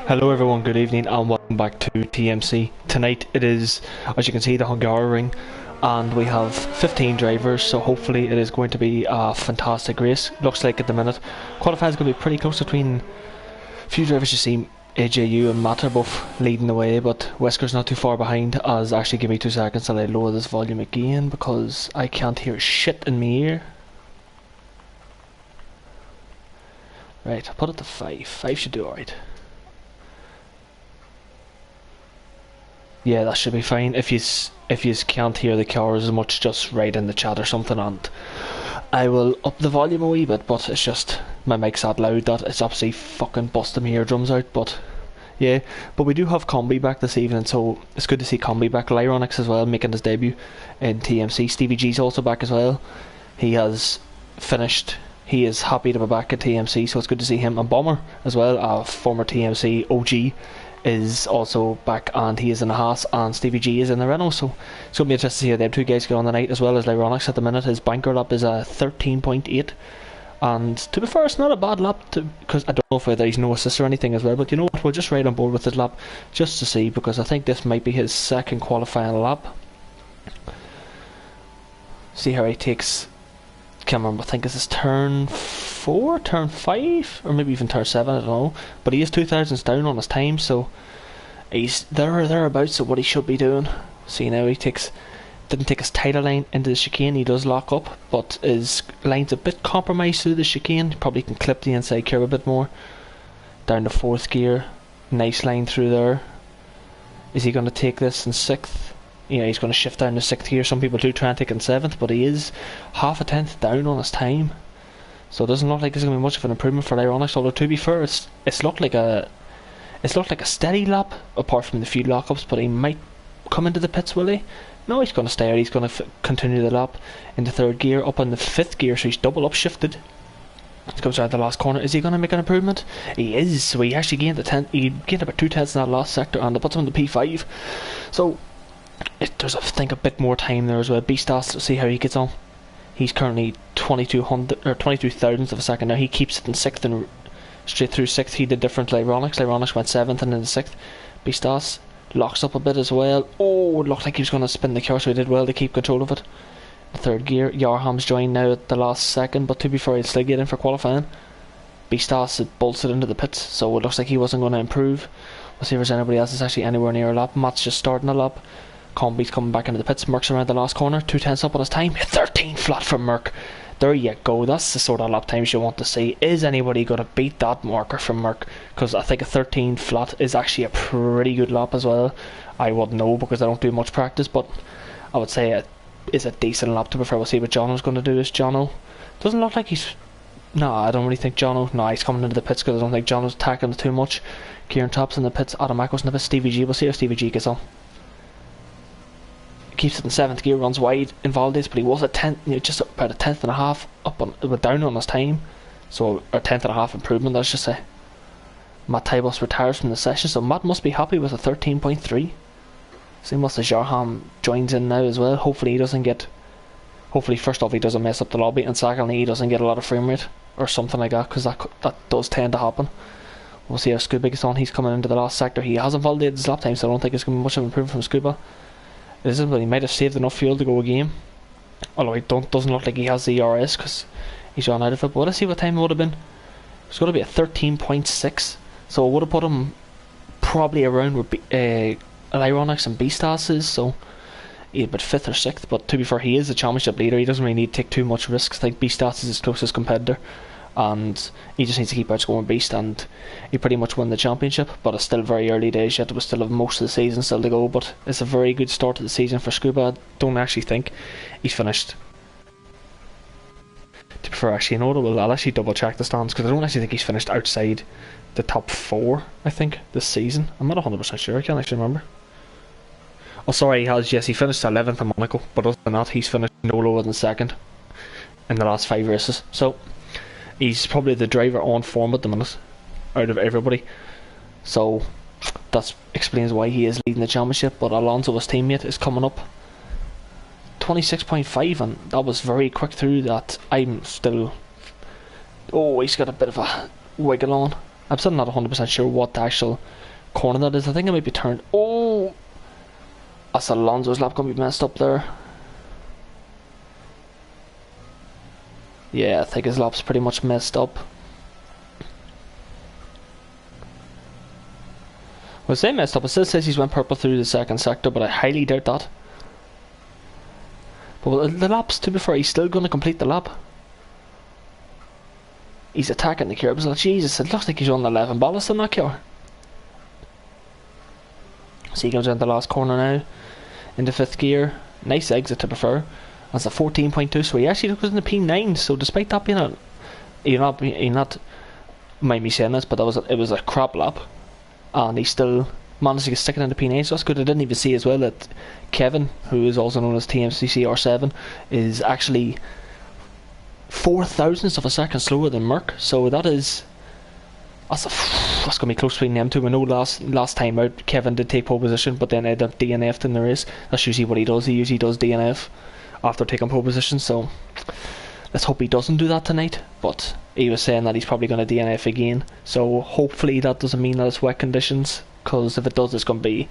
Hello everyone, good evening and welcome back to TMC. Tonight it is, as you can see, the Hungary ring, and we have 15 drivers, so hopefully it is going to be a fantastic race. Looks like at the minute qualifying is going to be pretty close between a few drivers. You see AJU and Matt are both leading the way, but Wesker's not too far behind. As actually, give me 2 seconds till I lower this volume again because I can't hear shit in my ear. Right, I'll put it to 5. 5 should do alright. Yeah, that should be fine. If you can't hear the cars as much, just write in the chat or something and I will up the volume a wee bit, but it's just my mic's that loud that it's absolutely fucking busting my eardrums out. But yeah, but we do have Combi back this evening, so it's good to see Combi back. Lyronix as well, making his debut in TMC. Stevie G's also back as well. He has finished. He is happy to be back at TMC, so it's good to see him. And Bomber as well, a former TMC OG, is also back, and he is in the Haas, and Stevie G is in the Renault, so it's going to be interesting to see how them two guys get on the night, as well as Lyronix. At the minute his banker lap is a 13.8, and to be fair, it's not a bad lap, because I don't know if he's no assist or anything as well, but you know what, we'll just ride on board with his lap just to see, because I think this might be his second qualifying lap. See how he takes, can't remember, I think it's his turn 4, turn 5, or maybe even turn 7, I don't know, but he is 2,000s down on his time, so he's there or thereabouts of what he should be doing. See now he didn't take his tighter line into the chicane. He does lock up, but his line's a bit compromised through the chicane. Probably can clip the inside curve a bit more. Down to 4th gear, nice line through there. Is he going to take this in 6th? Yeah, he's going to shift down to 6th gear. Some people do try and take in 7th, but he is half a tenth down on his time, so it doesn't look like there's going to be much of an improvement for Lyronix. Although to be fair, it's looked like a steady lap, apart from the few lockups. But he might come into the pits, will he? No, he's going to stay out. He's going to continue the lap into 3rd gear, up in the 5th gear, so he's double upshifted. He comes around the last corner. Is he going to make an improvement? He is. So he actually gained he gained about 2 tenths in that last sector, and it puts him in the P5. So there's, I think, a bit more time there as well. Beastas, to see how he gets on. He's currently 2200 or 22 thousandths of a second now. He keeps it in 6th and straight through 6th. He did different to Lyronix went 7th and then 6th. Beastas locks up a bit as well. Oh, it looked like he was going to spin the car, so he did well to keep control of it. The 3rd gear. Yarham's joined now at the last second, but to be fair, he'll still get in for qualifying. Beastas bolts it into the pits, so it looks like he wasn't going to improve. We'll see if there's anybody else that's actually anywhere near a lap. Matt's just starting a lap. Combi's coming back into the pits. Merck's around the last corner, 2 tenths up on his time. 13 flat from Merck. There you go. That's the sort of lap times you want to see. Is anybody going to beat that marker from Merck? Because I think a 13 flat is actually a pretty good lap as well. I wouldn't know because I don't do much practice, but I would say it is a decent lap. To prefer, we'll see what Jono's going to do. Is Jono, doesn't look like he's, no, I don't really think Jono, no, he's coming into the pits because I don't think Jono's attacking too much. Kieran Tops in the pits, Adam Ackles in the pits, Stevie G. We'll see how Stevie G gets on. Keeps it in 7th gear, runs wide in Valdez, but he was at 10th, just about a tenth and a half up on, down on his time, so a tenth and a half improvement, I should say. Matt Tybus retires from the session, so Matt must be happy with a 13.3. Same as Jarham joins in now as well. Hopefully he doesn't get, hopefully first off he doesn't mess up the lobby, and secondly he doesn't get a lot of frame rate or something like that, because that does tend to happen. We'll see how Scuba gets on. He's coming into the last sector. He hasn't validated his lap time, so I don't think it's going to be much of an improvement from Scuba. It isn't, but he might have saved enough fuel to go a game. Although it doesn't look like he has the ERS because he's run out of it. But let's see what time it would have been. It's going to be a 13.6, so it would have put him probably around where Lyronix and Beastas is. So he's about 5th or 6th. But to be fair, he is the championship leader. He doesn't really need to take too much risks. I think Beastas is his closest competitor, and he just needs to keep outscoring Beast, and he pretty much won the championship. But it's still very early days yet. We still have most of the season still to go, but it's a very good start to the season for Scuba. I don't actually think he's finished. To be fair, actually, you know what, I'll actually double check the stands, because I don't actually think he's finished outside the top 4, I think, this season. I'm not 100% sure, I can't actually remember. Oh sorry, he has, yes, he finished 11th in Monaco, but other than that he's finished no lower than 2nd in the last 5 races. So he's probably the driver on form at the minute out of everybody, so that explains why he is leading the championship. But Alonso, his teammate, is coming up 26.5, and that was very quick through that. I'm still, oh, he's got a bit of a wiggle on. I'm still not 100% sure what the actual corner that is. I think it might be turned. Oh, that's Alonso's lap going to be messed up there. Yeah, I think his lap's pretty much messed up. Well, say messed up. It still says he's went purple through the second sector, but I highly doubt that. But the laps, to be fair, he's still going to complete the lap. He's attacking the curbs. Like, Jesus, it looks like he's on 11 ballast in that car. So he goes into the last corner now, into 5th gear. Nice exit, to prefer. That's a 14.2, so he actually goes in the P9. So despite that being you're not mind me saying this, but it was a crap lap, and he still managed to get sticking in the P9. So that's good. I didn't even see as well that Kevin, who is also known as TMC-R7, is actually 0.004 of a second slower than Merck. So that's going to be close between them two. We know last time out Kevin did take pole position, but then ended up DNF'd in the race. That's usually what he does. He usually does DNF after taking pole position, so let's hope he doesn't do that tonight. But he was saying that he's probably going to DNF again, so hopefully that doesn't mean that it's wet conditions, because if it does, it's going to be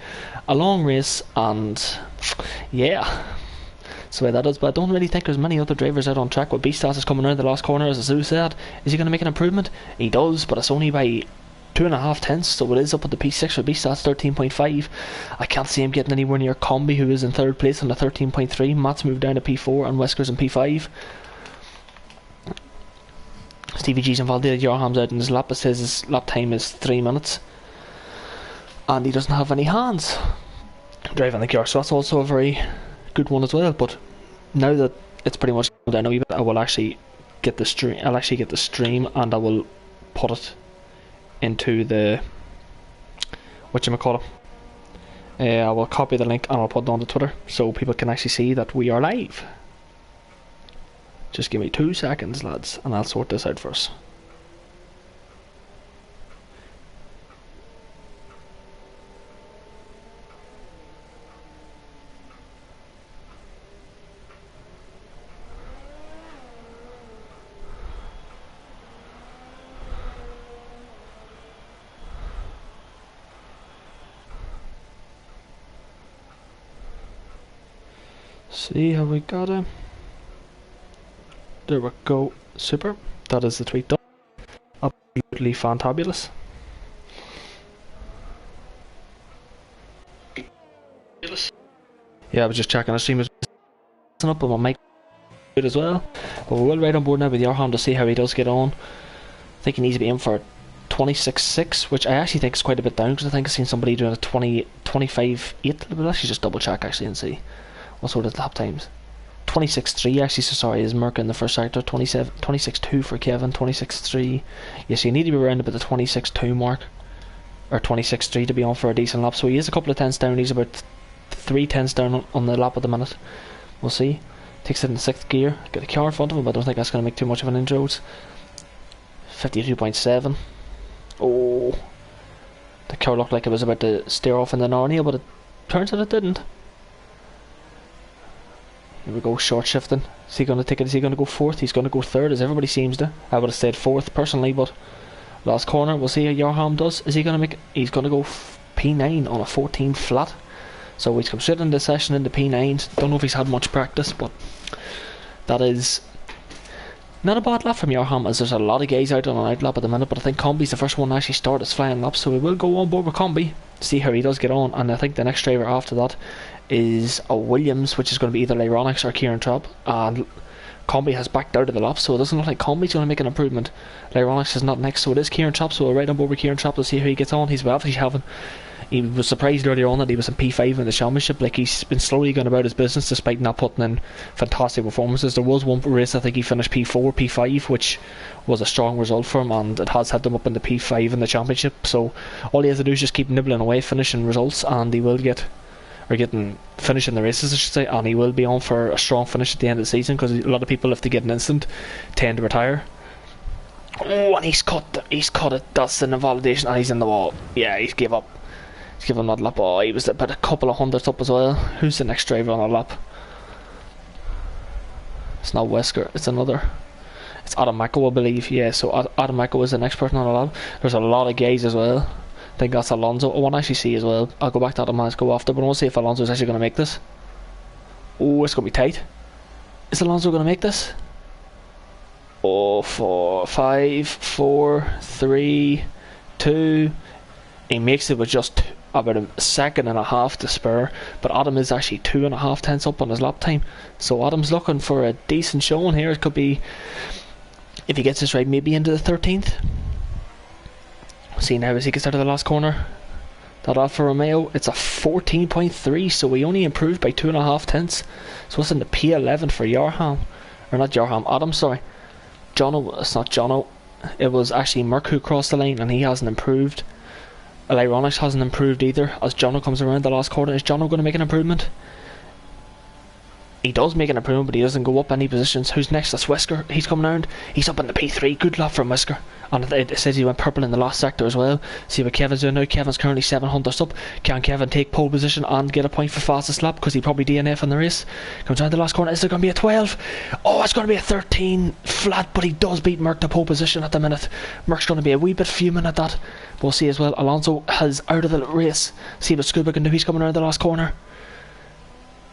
a long race. And yeah, so that is. But I don't really think there's many other drivers out on track. With Beastars is coming around the last corner, as Azu said. Is he going to make an improvement? He does, but it's only by 2.5 tenths, so it is up at the P6 for Beastars 13.5. I can't see him getting anywhere near Combi, who is in 3rd place on the 13.3. Matt's moved down to P4 and Wesker's in P5. Stevie G's and Valdez Yorham's out in his lap. It says his lap time is 3 minutes, and he doesn't have any hands driving the car, so that's also a very good one as well. But now that it's pretty much down a wee bit, I will actually get the stream. I'll actually get the stream, and I will put it into the whatchamacallit. I will copy the link and I'll put it on the Twitter so people can actually see that we are live. Just give me 2 seconds, lads, and I'll sort this out first. See how we got it. There we go. Super. That is the tweet done. Absolutely fantabulous. Yeah, I was just checking the stream is up, but my mic good as well. But we're well right on board now with Yorham to see how he does get on. I think he needs to be in for 26.6, which I actually think is quite a bit down, because I think I've seen somebody doing a 25.8. We'll actually just double check actually and see what sort of lap times. 26.3 actually, so sorry, is Merck in the first sector. 26.2 for Kevin, 26.3. Yes, you need to be around about the 26.2 mark, or 26.3 to be on for a decent lap. So he is a couple of tenths down. He's about 3 tenths down on the lap at the minute. We'll see. Takes it in 6th gear. Got a car in front of him, but I don't think that's going to make too much of an inroads. 52.7. Oh, the car looked like it was about to steer off in the Narnia, but it turns out it didn't. Here we go, short shifting. Is he going to take it? Is he going to go 4th? He's going to go 3rd, as everybody seems to. I would have stayed 4th personally, but last corner, we'll see how Yorham does. Is he going to make it? He's going to go P9 on a 14 flat. So he's come straight into the session into P9. Don't know if he's had much practice, but that is not a bad lap from Yorham, as there's a lot of guys out on an out lap at the minute. But I think Combi's the first one to actually start his flying lap, so we will go on board with Combi, see how he does get on. And I think the next driver after that is a Williams, which is going to be either Lyronix or Kieran Trapp, and Combi has backed out of the lap, so it doesn't look like Combi's going to make an improvement. Lyronix is not next, so it is Kieran Trapp, so we're right on board with Kieran Trapp to see how he gets on. He was surprised earlier on that he was in P5 in the championship. Like, he's been slowly going about his business despite not putting in fantastic performances. There was one race I think he finished P4, P5, which was a strong result for him, and it has had him up in the P5 in the championship. So all he has to do is just keep nibbling away, finishing results, and he will finishing the races, I should say, and he will be on for a strong finish at the end of the season, because a lot of people, if they get an instant, tend to retire. Oh, and he's cut it. That's an invalidation, and he's in the wall. Yeah, he's gave up. He's given that lap. Oh, he was about a couple of hundredths up as well. Who's the next driver on a lap? It's not Wesker, it's another. It's Adam Mako, I believe. Yeah, so Adam Mako is the next person on the lap. There's a lot of guys as well. I think that's Alonso. I want to actually see as well. I'll go back to Adam Mako after, but I want to see if Alonso's actually going to make this. Oh, it's going to be tight. Is Alonso going to make this? Oh, 4, 5, 4, 3, 2. He makes it with just about a second and a half to spare, but Adam is actually 2.5 tenths up on his lap time. So Adam's looking for a decent showing here. It could be, if he gets this right, maybe into the 13th. See now as he gets out of the last corner. That Alfa Romeo, it's a 14.3, so we only improved by 2.5 tenths. So it's in the P11 for Jarham, or not Jarham, Adam, sorry. Jono, it's not Jono. It was actually Merck who crossed the line, and he hasn't improved. Ironics hasn't improved either. As Jono comes around the last corner, is Jono going to make an improvement? He does make an improvement, but he doesn't go up any positions. Who's next? That's Whisker. He's coming around. He's up in the P3. Good luck from Whisker. And it says he went purple in the last sector as well. See what Kevin's doing now. Kevin's currently 700 up. Can Kevin take pole position and get a point for fastest lap? Because he probably DNF in the race. Comes down the last corner. Is there going to be a 12? Oh, it's going to be a 13 flat, but he does beat Merck to pole position at the minute. Merck's going to be a wee bit fuming at that. We'll see as well. Alonso has out of the race. See what Scuba can do. He's coming around the last corner.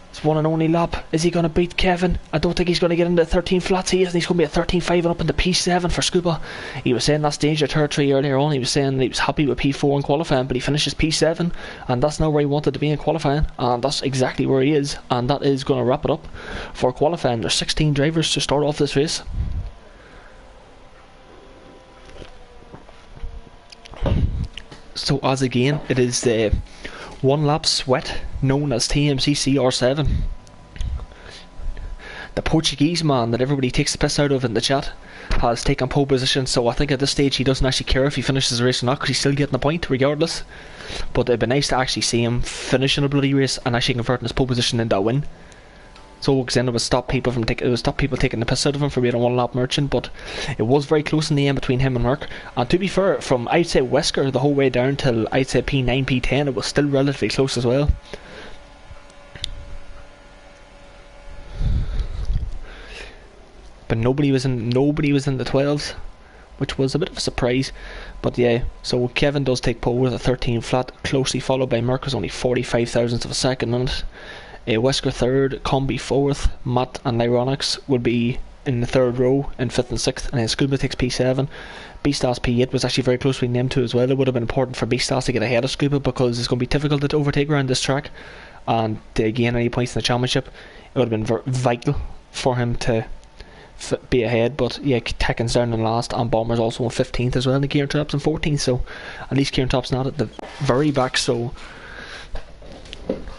It's one and only lap. Is he going to beat Kevin? I don't think he's going to get into 13 flats. He isn't. He's going to be at 13.5 and up into P7 for Scuba. He was saying that's danger territory earlier on. He was saying that he was happy with P4 in qualifying, but he finishes P7, and that's not where he wanted to be in qualifying, and that's exactly where he is, and that is going to wrap it up for qualifying. There's 16 drivers to start off this race. So as again, it is the one lap sweat known as TMC-CR7. The Portuguese man that everybody takes the piss out of in the chat has taken pole position, so I think at this stage he doesn't actually care if he finishes the race or not, because he's still getting a point regardless. But it'd be nice to actually see him finishing a bloody race and actually converting his pole position into a win. So because then it would stop people taking the piss out of him for being a one lap merchant. But it was very close in the end between him and Merck. And to be fair, from I'd say Wesker the whole way down till I'd say P9, P10, it was still relatively close as well. But nobody was in the 12s, which was a bit of a surprise. But yeah, so Kevin does take pole with a 13 flat, closely followed by Merck, who's only 45 thousandths of a second on it. Wesker third, Combi fourth, Matt and Ironics would be in the third row in 5th and 6th, and then Scuba takes P7. Beastas P8 was actually very close between them two as well. It would have been important for Beastas to get ahead of Scuba, because it's going to be difficult to overtake around this track, and to gain any points in the championship it would have been vital for him to be ahead. But yeah, Tekken's down in last, and Bomber's also in 15th as well, and Kieran Top's in 14th, so at least Kieran Top's not at the very back, so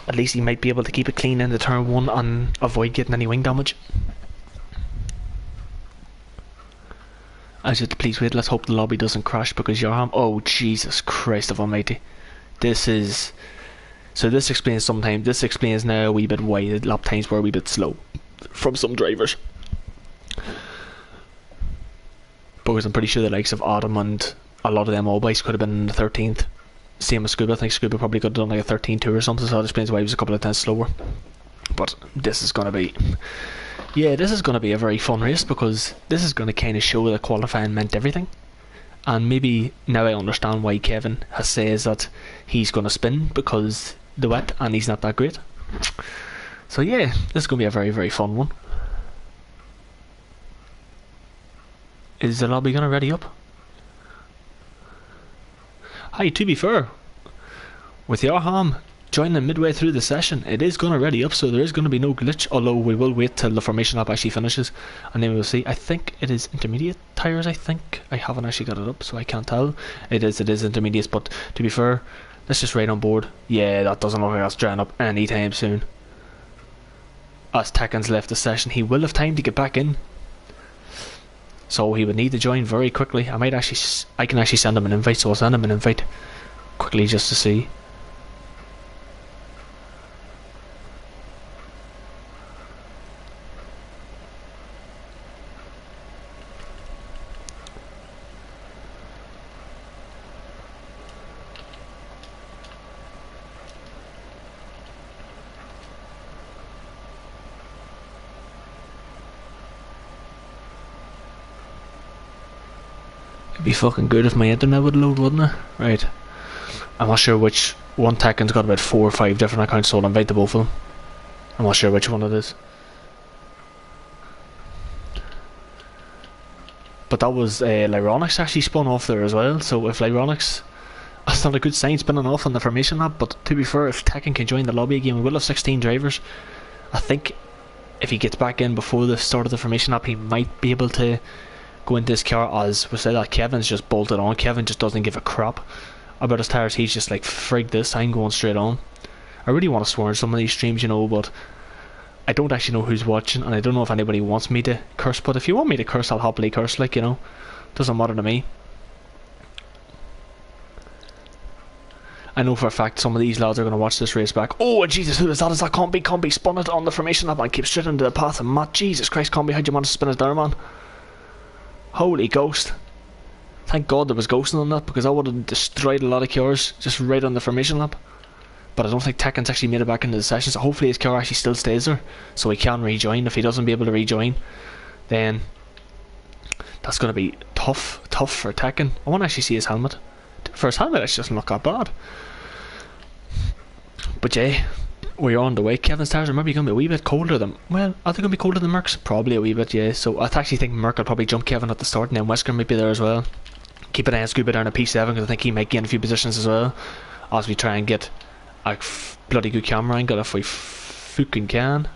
at least he might be able to keep it clean into turn 1 and avoid getting any wing damage. As you please wait, let's hope the lobby doesn't crash, because Jarham, oh Jesus Christ of Almighty, this explains now a wee bit why the lap times were a wee bit slow from some drivers, because I'm pretty sure the likes of Adam and a lot of them all boys could have been in the 13th. Same as Scuba. I think Scuba probably could have done like a 13.2 or something, so that explains why he was a couple of tenths slower. But this is going to be a very fun race, because this is going to kind of show that qualifying meant everything. And maybe now I understand why Kevin has says that he's going to spin, because the wet and he's not that great. So yeah, this is going to be a very, very fun one. Is the lobby going to ready up? Hi, to be fair, with Jarham joining midway through the session, it is going to ready up, so there is going to be no glitch, although we will wait till the formation lap actually finishes, and then we'll see. I think it is intermediate tyres, I think. I haven't actually got it up, so I can't tell. It is intermediate, but to be fair, let's just ride on board. Yeah, that doesn't look like that's drying up anytime soon. As Tekken's left the session, he will have time to get back in, so he would need to join very quickly. I can actually send him an invite, so I'll send him an invite quickly just to see. Be fucking good if my internet would load, wouldn't it? Right. I'm not sure which one. Tekken's got about 4 or 5 different accounts, so I'll invite the both of them. I'm not sure which one it is. But that was Lyronix actually spun off there as well, so if Lyronix... That's not a good sign, spinning off on the formation lap, but to be fair, if Tekken can join the lobby again, we will have 16 drivers. I think if he gets back in before the start of the formation lap, he might be able to go into his car. As we said, that Kevin's just bolted on. Kevin just doesn't give a crap about his tyres. He's just like, frig this, I'm going straight on. I really want to swear in some of these streams, you know, but I don't actually know who's watching, and I don't know if anybody wants me to curse, but if you want me to curse, I'll happily curse, like, you know. Doesn't matter to me. I know for a fact some of these lads are going to watch this race back. Oh, Jesus, who is that? Is that Combi? Combi spun it on the formation lap and keeps straight into the path of Matt. Jesus Christ, Combi, how'd you manage to spin it there, man? Holy ghost. Thank God there was ghosting on that, because I would have destroyed a lot of cars just right on the formation lap. But I don't think Tekken's actually made it back into the session, so hopefully his car actually still stays there, so he can rejoin. If he doesn't be able to rejoin, then that's going to be tough for Tekken. I want to actually see his helmet. For his helmet, it's just not that bad. But yeah, we're on the way. Kevin's tyres are maybe going to be a wee bit colder than... Well, are they going to be colder than Merck's? Probably a wee bit, yeah. So I actually think Merck will probably jump Kevin at the start, and then Wesker might be there as well. Keep an eye on Scuba down at P7, because I think he might gain a few positions as well, as we try and get a bloody good camera angle if we fucking can.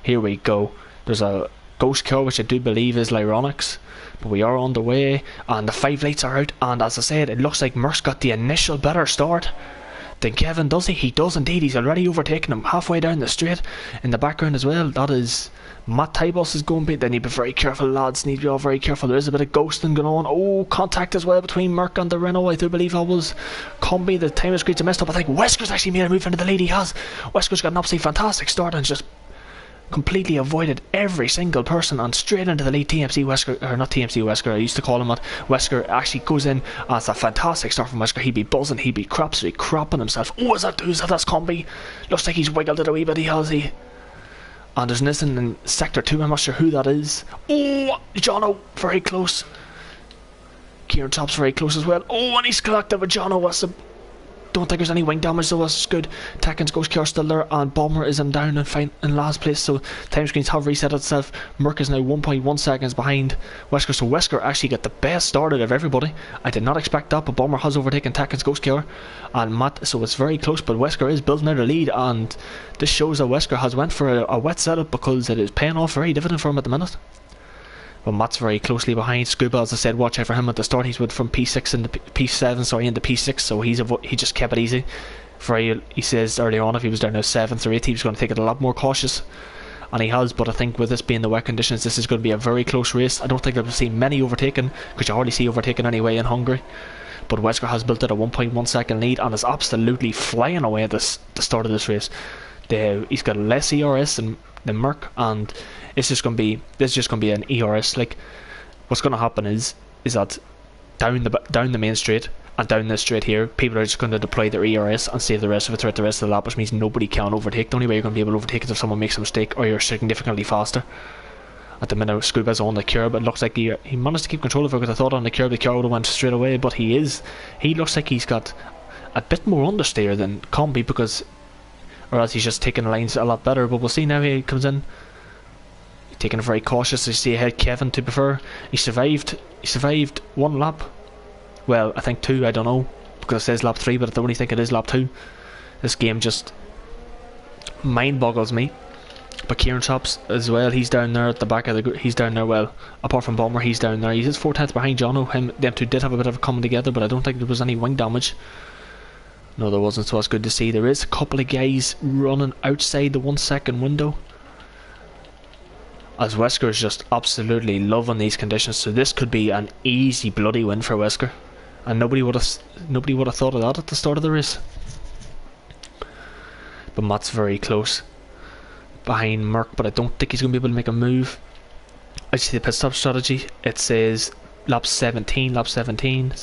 Here we go. There's a ghost car, which I do believe is Lyronix. But we are on the way, and the 5 lights are out, and as I said, it looks like Merck's got the initial better start than Kevin, does he? He does indeed. He's already overtaken him halfway down the straight. In the background as well, that is Matt Tybos is going to be... They need to be very careful, lads. Need to be all very careful. There is a bit of ghosting going on. Oh, contact as well between Merck and the Renault. I do believe that was Combi. The time screens are messed up. I think Wesker's actually made a move into the lead. He has. Wesker's got an absolutely fantastic start and just completely avoided every single person and straight into the lead. TMC Wesker, or not TMC Wesker, I used to call him that. Wesker actually goes in, and it's a fantastic start from Wesker. He'd be buzzing, he'd be crapping himself. Oh, is that that's Combi? Looks like he's wiggled it a wee bit, has he? And there's Nissen in sector 2, I'm not sure who that is. Oh, Jono, very close. Kieran Top's very close as well. Oh, and he's collected with Jono. What's the... Don't think there's any wing damage, so that's good. Tekken's ghost car still there, and Bomber is in down and in last place, so time screens have reset itself. Merck is now 1.1 seconds behind Wesker, so Wesker actually got the best start out of everybody. I did not expect that, but Bomber has overtaken Tekken's ghost car and Matt, so it's very close, but Wesker is building out a lead, and this shows that Wesker has went for a wet setup, because it is paying off very dividend for him at the minute. But Matt's very closely behind. Scuba, as I said, watch out for him at the start. He's went from P6 into P7, sorry, into P6, so he just kept it easy. He says earlier on if he was down to 7th or 8th, he was going to take it a lot more cautious, and he has. But I think with this being the wet conditions, this is going to be a very close race. I don't think I've seen many overtaken, because you hardly see overtaken anyway in Hungary. But Wesker has built out a 1.1 second lead and is absolutely flying away at the start of this race. He's got less ERS than Merck, and this is just going to be an ERS. Like, what's going to happen is that down the main straight and down this straight here, people are just going to deploy their ERS and save the rest of it throughout the rest of the lap, which means nobody can overtake. The only way you're going to be able to overtake is if someone makes a mistake or you're significantly faster. At the minute, Scuba's on the curb. It looks like he managed to keep control of it, because I thought on the curb the car would have went straight away, but he looks like he's got a bit more understeer than Combi, because, or else he's just taking the lines a lot better. But we'll see now. He comes in taking it very cautious. You see ahead Kevin, to be fair. He survived one lap. Well, I think 2, I don't know, because it says lap 3, but I only think it is lap 2. This game just mind boggles me. But Kieran Chops as well, he's down there at the back of the group. He's down there, well, apart from Bomber, he's down there. He's just 4/10 behind Jono. Them two did have a bit of a coming together, but I don't think there was any wing damage. No, there wasn't, so that's good to see. There is a couple of guys running outside the 1 second window, as Wesker is just absolutely loving these conditions. So this could be an easy bloody win for Wesker, and nobody would have thought of that at the start of the race. But Matt's very close behind Merck, but I don't think he's going to be able to make a move. I see the pit stop strategy. It says lap 17.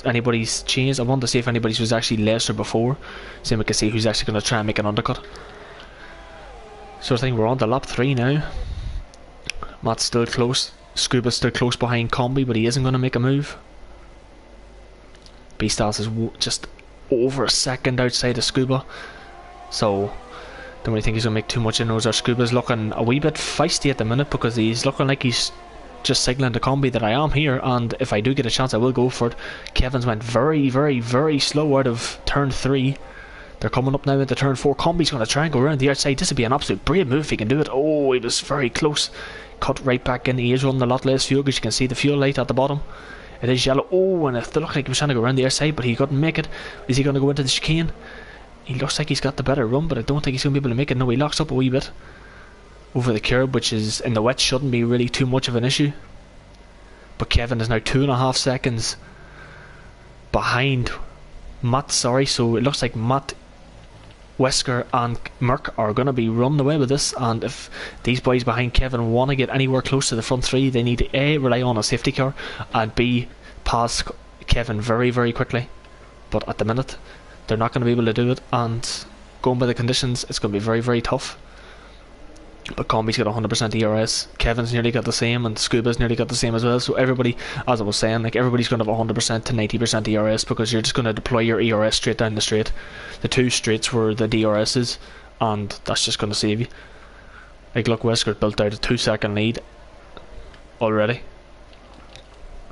Anybody's changed? I wanted to see if anybody's was actually lesser before, so we can see who's actually going to try and make an undercut. So I think we're on to lap 3 now. Matt's still close. Scuba's still close behind Combi, but he isn't going to make a move. Beastars is just over a second outside of Scuba, so don't really think he's going to make too much inroads. Or Scuba's looking a wee bit feisty at the minute because he's looking like he's just signaling to Combi that I am here, and if I do get a chance I will go for it. Kevin's went very, very, very slow out of turn 3. They're coming up now into turn 4. Combi's going to try and go around the outside. This would be an absolute brave move if he can do it. Oh, he was very close. Cut right back in. He is running a lot less fuel because you can see the fuel light at the bottom. It is yellow. Oh, and it looked like he was trying to go around the outside, but he couldn't make it. Is he going to go into the chicane? He looks like he's got the better run, but I don't think he's going to be able to make it. No, he locks up a wee bit over the curb, which is in the wet shouldn't be really too much of an issue. But Kevin is now 2.5 seconds behind Matt, so it looks like Matt, Wesker and Merck are going to be running away with this, and if these boys behind Kevin want to get anywhere close to the front 3, they need to A, rely on a safety car, and B, pass Kevin very, very quickly. But at the minute they're not going to be able to do it, and going by the conditions it's going to be very, very tough. But Combi's got 100% ERS, Kevin's nearly got the same, and Scuba's nearly got the same as well. So everybody, as I was saying, like everybody's going to have 100% to 90% ERS, because you're just going to deploy your ERS straight down the straight. The 2 straights were the DRSs, and that's just going to save you. Like look, Wesker built out a 2-second lead already,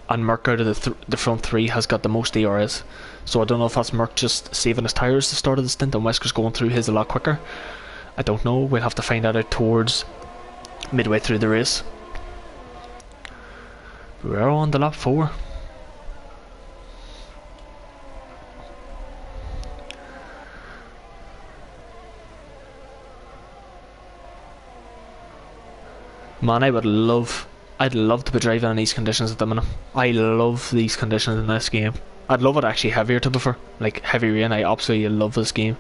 and Merck out of the front 3 has got the most ERS. So I don't know if that's Merck just saving his tyres at the start of the stint and Wesker's going through his a lot quicker. I don't know, we'll have to find that out towards midway through the race. We're on to lap 4. Man, I'd love to be driving in these conditions at the minute. I love these conditions in this game. I'd love it actually heavier, to be fair. Like heavy rain, I absolutely love this game.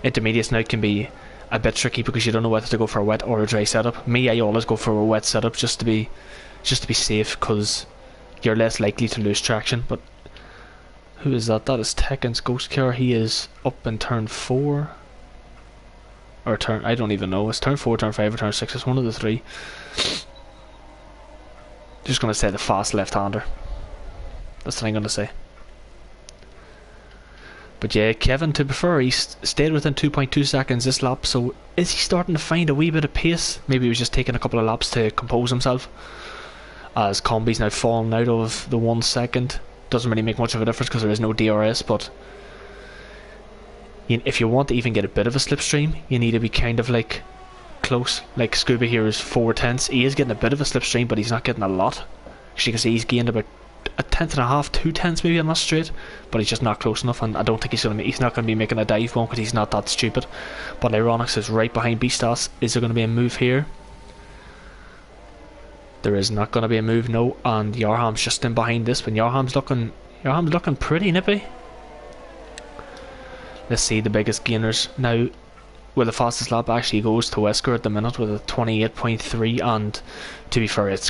Intermediates now can be a bit tricky because you don't know whether to go for a wet or a dry setup. Me, I always go for a wet setup just to be safe, because you're less likely to lose traction. But who is that? That is Tekken's Ghost Car. He is up in turn 4 or turn, I don't even know. It's turn 4, turn 5 or turn 6. It's one of the 3. Just gonna say the fast left-hander. That's what I'm gonna say. But yeah, Kevin, to be fair, he stayed within 2.2 seconds this lap, so is he starting to find a wee bit of pace? Maybe he was just taking a couple of laps to compose himself, as Combi's now fallen out of the 1 second. Doesn't really make much of a difference because there is no DRS, but if you want to even get a bit of a slipstream, you need to be kind of like close. Like Scuba here is 4/10. He is getting a bit of a slipstream, but he's not getting a lot. As you can see, he's gained about a 1/10.5, 2/10 maybe on that straight, but he's just not close enough, and I don't think he's not going to be making a dive one because he's not that stupid. But Ironics is right behind Beastas. Is there going to be a move here? There is not going to be a move, no, and Yarham's just in behind this, but Yarham's looking pretty nippy. Let's see the biggest gainers now. Well, the fastest lap actually goes to Wesker at the minute with a 28.3, and to be fair, it's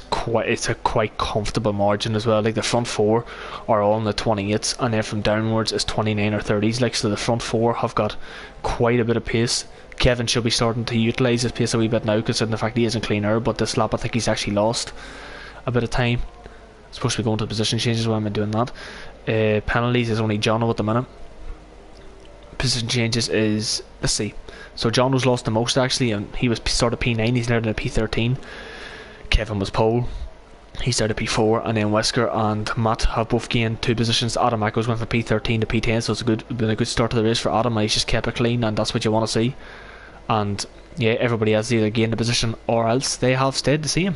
a quite comfortable margin as well. Like the front 4 are all in the 28s, and then from downwards is 29 or 30s. Like, so the front 4 have got quite a bit of pace. Kevin should be starting to utilise his pace a wee bit now, considering the fact he isn't clean air. But this lap, I think he's actually lost a bit of time. Supposed to be going to position changes while I'm doing that. Penalties is only Jono at the minute. Position changes is, let's see. So John was lost the most actually, and he was started P9. He's now in a P13. Kevin was pole. He started P4, and then Wesker and Matt have both gained 2 positions. Adam Echoes went from P13 to P10, so it's been a good start to the race for Adam. He's just kept it clean, and that's what you want to see. And yeah, everybody has either gained a position or else they have stayed the same.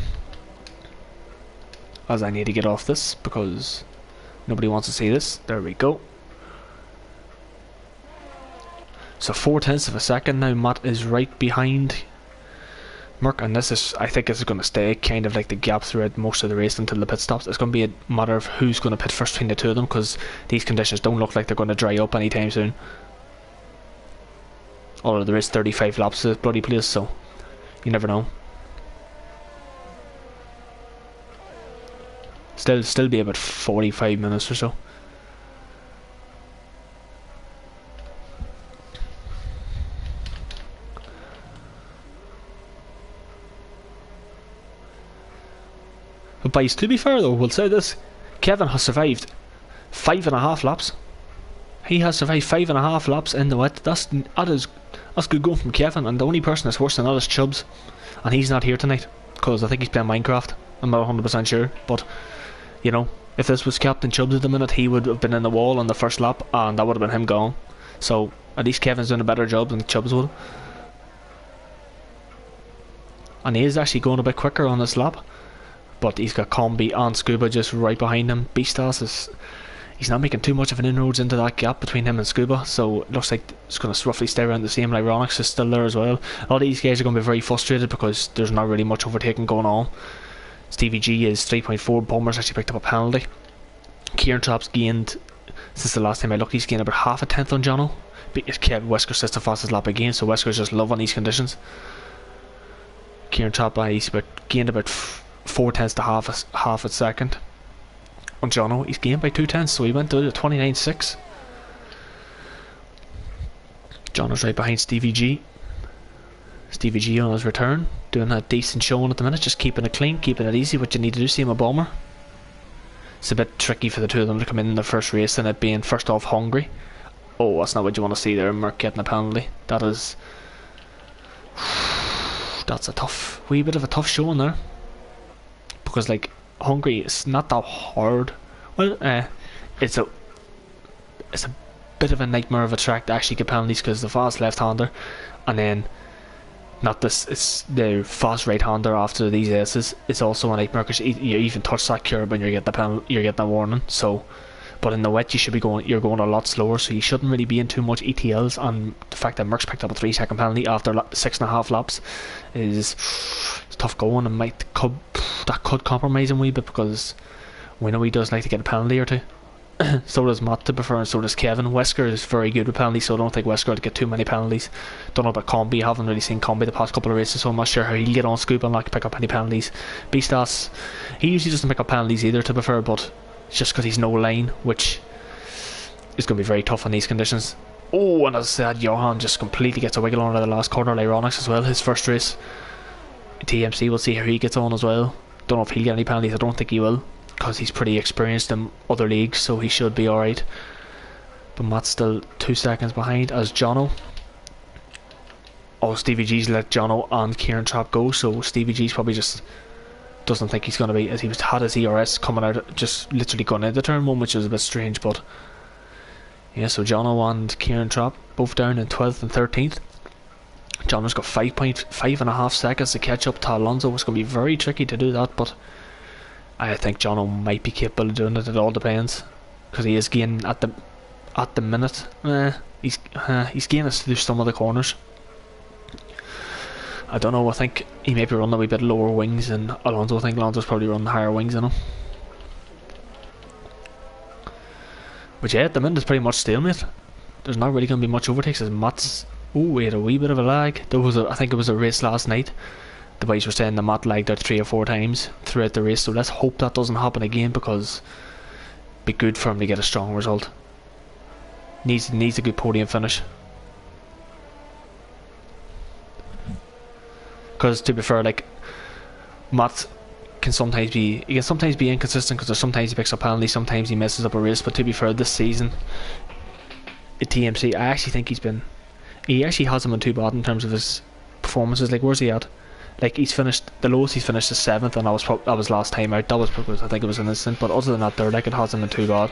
As I need to get off this because nobody wants to see this. There we go. So 4/10 of a second now. Matt is right behind Merck, and I think this is going to stay kind of like the gap throughout most of the race until the pit stops. It's going to be a matter of who's going to pit first between the 2 of them, because these conditions don't look like they're going to dry up anytime soon. Although there is 35 laps of this bloody place, so you never know. Still be about 45 minutes or so. But boys, to be fair though, we'll say this: Kevin has survived 5.5 laps. He has survived 5.5 laps in the wet. That's good going from Kevin. And the only person that's worse than that is Chubbs, and he's not here tonight because I think he's playing Minecraft. I'm not 100% sure, but you know, if this was Captain Chubbs at the minute, he would have been in the wall on the first lap, and that would have been him gone. So at least Kevin's doing a better job than Chubbs would. And he is actually going a bit quicker on this lap, but he's got Combi and Scuba just right behind him. Beastas he's not making too much of an inroads into that gap between him and Scuba, so it looks like it's going to roughly stay around the same. Ironics is still there as well. A lot of these guys are going to be very frustrated because there's not really much overtaking going on. Stevie G is 3.4. Bulmer's actually picked up a penalty. Kieran Trapp's gained, since the last time I looked, he's gained about half a tenth on Jono. Wesker sets the fastest lap again, so Wesker's just loving these conditions. Kieran Trapp he's gained about 4 tenths to half a second. On Jono, he's gained by 2 tenths, so he went to 29.6. Jono's right behind Stevie G. Stevie G on his return, doing a decent showing at the minute, just keeping it clean, keeping it easy. What you need to do, see him a bomber. It's a bit tricky for the two of them to come in the first race, and it being first off Hungary. Oh, that's not what you want to see there. Merck getting a penalty. That's a wee bit of a tough showing there, because like Hungary is not that hard. Well, it's a bit of a nightmare of a track to actually get penalties because the fast left-hander, and then it's the fast right-hander after these aces. It's also a nightmare because you even touch that curb and you're getting a warning. So, but in the wet you're going a lot slower, so you shouldn't really be in too much ETLs. And the fact that Merckx picked up a 3-second penalty after 6.5 laps is tough going, and that could compromise him a wee bit, because we know he does like to get a penalty or two. So does Matt, to prefer, and so does Kevin. Wesker is very good with penalties, so I don't think Wesker will get too many penalties. Don't know about Combi. I haven't really seen Combi the past couple of races, so I'm not sure how he'll get on Scoop and not pick up any penalties. Beastas, he usually doesn't pick up penalties either, to prefer, but it's just because he's no line, which is going to be very tough in these conditions. Oh, and as I said, Johan just completely gets a wiggle on at the last corner. Ironics as well, his first race. TMC, will see how he gets on as well. Don't know if he'll get any penalties. I don't think he will, because he's pretty experienced in other leagues, so he should be alright. But Matt's still 2 seconds behind as Jono. Oh, Stevie G's let Jono and Kieran Trapp go, so Stevie G's probably just doesn't think he's going to be, as he had his ERS coming out, just literally going into turn 1, which is a bit strange. But yeah, so Jono and Kieran Trapp both down in 12th and 13th. Jono's got 5.5 seconds to catch up to Alonso. It's going to be very tricky to do that, but I think Jono might be capable of doing it. It all depends, because he is gaining at the minute. He's gaining through some of the corners. I don't know. I think he may be running a wee bit lower wings than Alonso. I think Alonso's probably running higher wings than him. But yeah, at the minute it's pretty much stalemate. There's not really going to be much overtakes as Matt's. Oh, we had a wee bit of a lag. I think it was a race last night. The boys were saying the Matt lagged out 3 or 4 times throughout the race, so let's hope that doesn't happen again, because it'd be good for him to get a strong result. Needs a good podium finish. Because to be fair, like, Matt can sometimes be inconsistent, because sometimes he picks up penalties, sometimes he messes up a race. But to be fair, this season at TMC, I actually think he actually hasn't been too bad in terms of his performances. Like, where's he at? Like, the lowest he's finished is 7th, and that was last time out. That was because I think it was an incident, but other than that, there, like, it hasn't been too bad.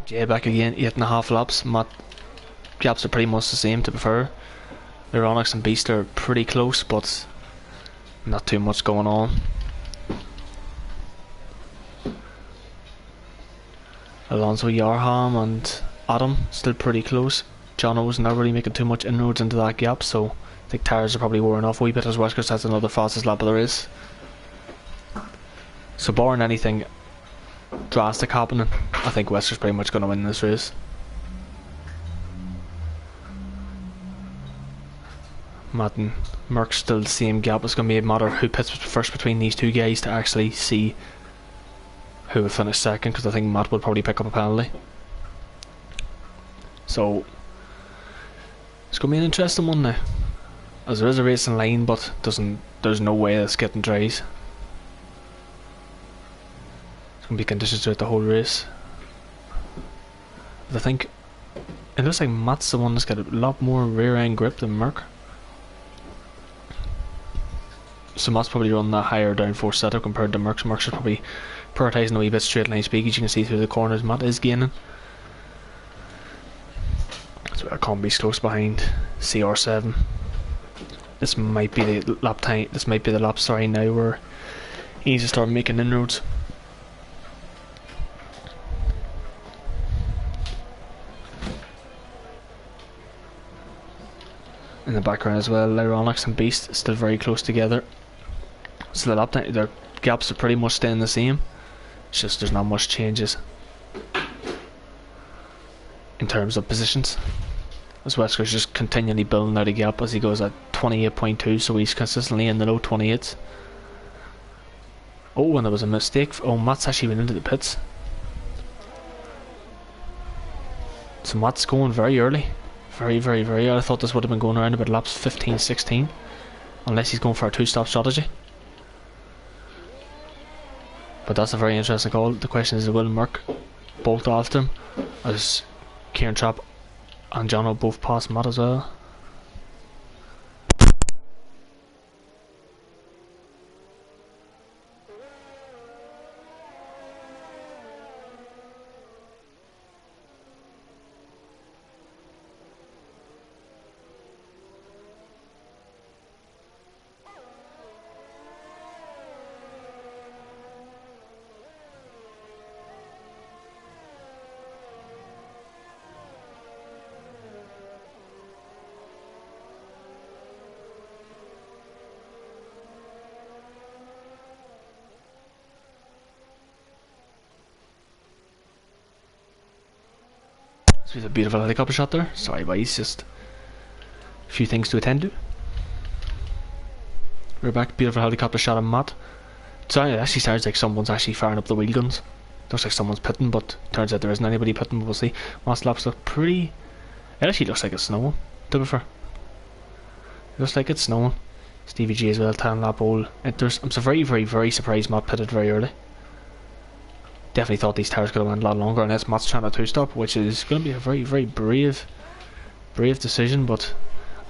Yeah, back again, 8.5 laps. Matt gaps are pretty much the same, to be fair. Ironics and Beast are pretty close, but not too much going on. Alonso, Yarham and Adam still pretty close. Jono's not really making too much inroads into that gap, so I think tyres are probably wearing off a wee bit as Weskers has another fastest lap of the race. So barring anything drastic happening, I think Weskers pretty much going to win this race. Matt and Merckx still the same gap. It's going to be a matter of who pits first between these two guys to actually see who would finish second, because I think Matt would probably pick up a penalty. So it's going to be an interesting one now, as there is a racing line, but there's no way it's getting dries. It's going to be conditions throughout the whole race. But I think it looks like Matt's the one that's got a lot more rear end grip than Merck. So Matt's probably running that higher downforce setup compared to Merckx. Merckx is probably prioritising a wee bit straight line speed, as you can see through the corners. Matt is gaining. So our combi's close behind CR7. This might be the lap time. This might be the lap, sorry, now where he needs to start making inroads. In the background as well, Lyronix and Beast still very close together. So the lap time, their gaps are pretty much staying the same. It's just there's not much changes in terms of positions, as Wesker's just continually building out a gap as he goes at 28.2, so he's consistently in the low 28s. Oh, and there was a mistake. Oh, Matt's actually went into the pits. So Matt's going very early. Very early. I thought this would have been going around about laps 15, 16. Unless he's going for a two-stop strategy. But that's a very interesting call. The question is, will Merck bolt after him, as Kieran Trapp and Jono both pass Matt as well? So it's a beautiful helicopter shot there. Sorry boys, just a few things to attend to. We're back, beautiful helicopter shot of Matt. So it actually sounds like someone's actually firing up the wheel guns. Looks like someone's pitting, but turns out there isn't anybody pitting, but we'll see. Matt's laps look pretty... It actually looks like it's snowing, to be fair. It looks like it's snowing. Stevie G as well, 10 lap all enters. I'm so very surprised Matt pitted very early. Definitely thought these tires could have went a lot longer, unless Matt's trying to two-stop, which is going to be a very brave decision, but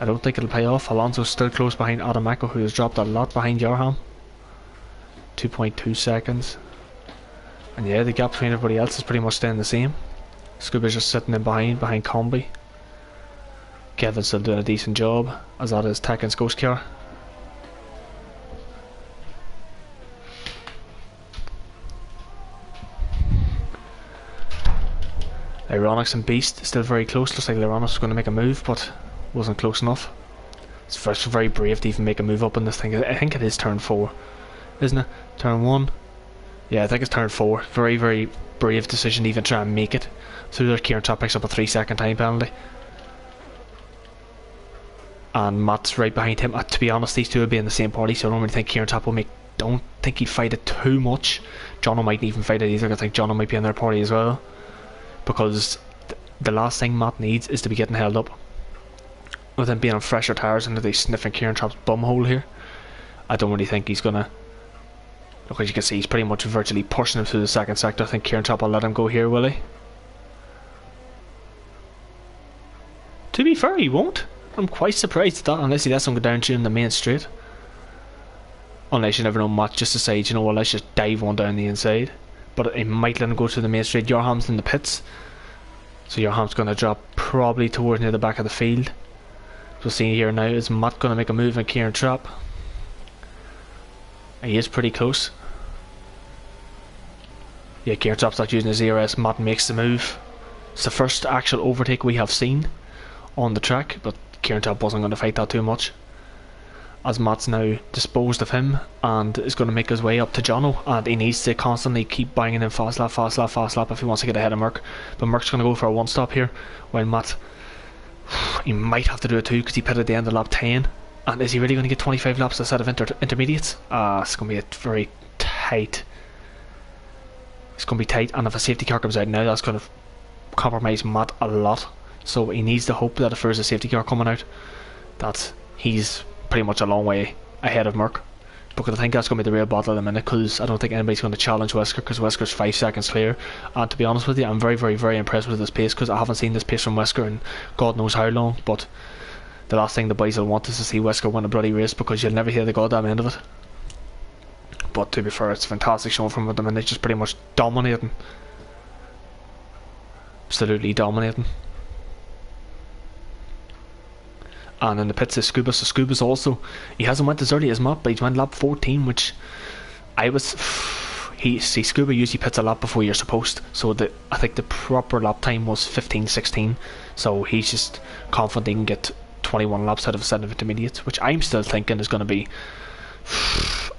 I don't think it'll pay off. Alonso's still close behind Adamako, who has dropped a lot behind Yarham. 2.2 seconds. And yeah, the gap between everybody else is pretty much staying the same. Scuba's just sitting in behind Combi. Kevin's still doing a decent job, as that is Tekken's ghost car. Lyronix and Beast still very close. Looks like Lyronix was going to make a move, but wasn't close enough. It's very brave to even make a move up in this thing. I think it is turn 4, isn't it? Turn 1? Yeah, I think it's turn 4. Very brave decision to even try and make it. Through there, Kieran Trapp picks up a 3-second time penalty. And Matt's right behind him. To be honest, these two would be in the same party, so I don't really think Kieran Trapp will make... Don't think he'd fight it too much. Jono mightn't even fight it either. I think Jono might be in their party as well. Because the last thing Matt needs is to be getting held up. With him being on fresher tyres and they sniffing Kieran Trapp's bumhole here. I don't really think he's gonna... Look, as you can see, he's pretty much virtually pushing him through the second sector. I think Kieran Trapp will let him go here, will he? To be fair, he won't. I'm quite surprised at that, unless he lets him go down to in the main straight. Unless you never know, Matt just decides, you know what, let's just dive one down the inside. But it might let him go to the main straight. Yarham's in the pits, so Yarham's going to drop probably towards near the back of the field. We'll see here now, is Matt going to make a move on Kieran Trapp? He is pretty close. Yeah, Kieran Trapp's not using his ERS. Matt makes the move. It's the first actual overtake we have seen on the track, but Kieran Trapp wasn't going to fight that too much, as Matt's now disposed of him and is going to make his way up to Jono, and he needs to constantly keep banging in fast lap if he wants to get ahead of Merc. But Merc's going to go for a one stop here, while Matt, he might have to do it too because he pitted at the end of lap 10. And is he really going to get 25 laps instead of intermediates? It's going to be a very tight. It's going to be tight, and if a safety car comes out now, that's going to compromise Matt a lot. So he needs to hope that if there's a safety car coming out, that he's pretty much a long way ahead of Merc, because I think that's going to be the real battle at the minute, because I don't think anybody's going to challenge Wesker, because Wesker's 5 seconds clear. And to be honest with you, I'm very, very, very impressed with this pace, because I haven't seen this pace from Wesker in God knows how long. But the last thing the boys will want is to see Wesker win a bloody race, because you'll never hear the goddamn end of it. But to be fair, it's a fantastic showing from them, and they're just pretty much dominating, absolutely dominating. And in the pits is Scuba. So Scuba's also, he hasn't went as early as Matt, but he's went lap 14, which Scuba usually pits a lap before you're supposed. So I think the proper lap time was 15-16. So he's just confident he can get 21 laps out of a set of intermediates, which I'm still thinking is going to be,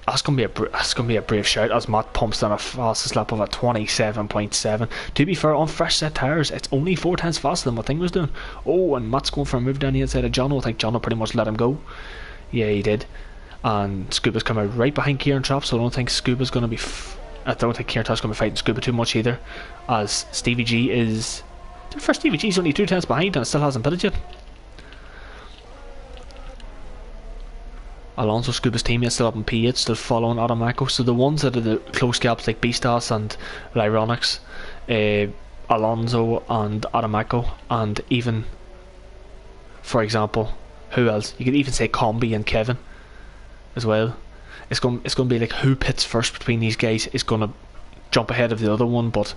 that's going to be a brave shout, as Matt pumps down a fastest lap of a 27.7. To be fair, on fresh set tyres, it's only 4 tenths faster than what Thing was doing. Oh, and Matt's going for a move down the inside of Jono. I think Jono pretty much let him go. Yeah, he did. And Scuba's come out right behind Kieran Trapp, so I don't think Scuba's going to be I don't think Kieran Trapp's going to be fighting Scuba too much either, as Stevie G is, for Stevie G's only 2 tenths behind and it still hasn't pitted yet. Alonso, Scuba's teammates, still up in P8, still following Adamako. So the ones that are the close gaps, like Beastas and Lyronix, Alonso and Adamako, and even, for example, who else? You could even say Combi and Kevin as well. It's going to be like who pits first between these guys is going to jump ahead of the other one. But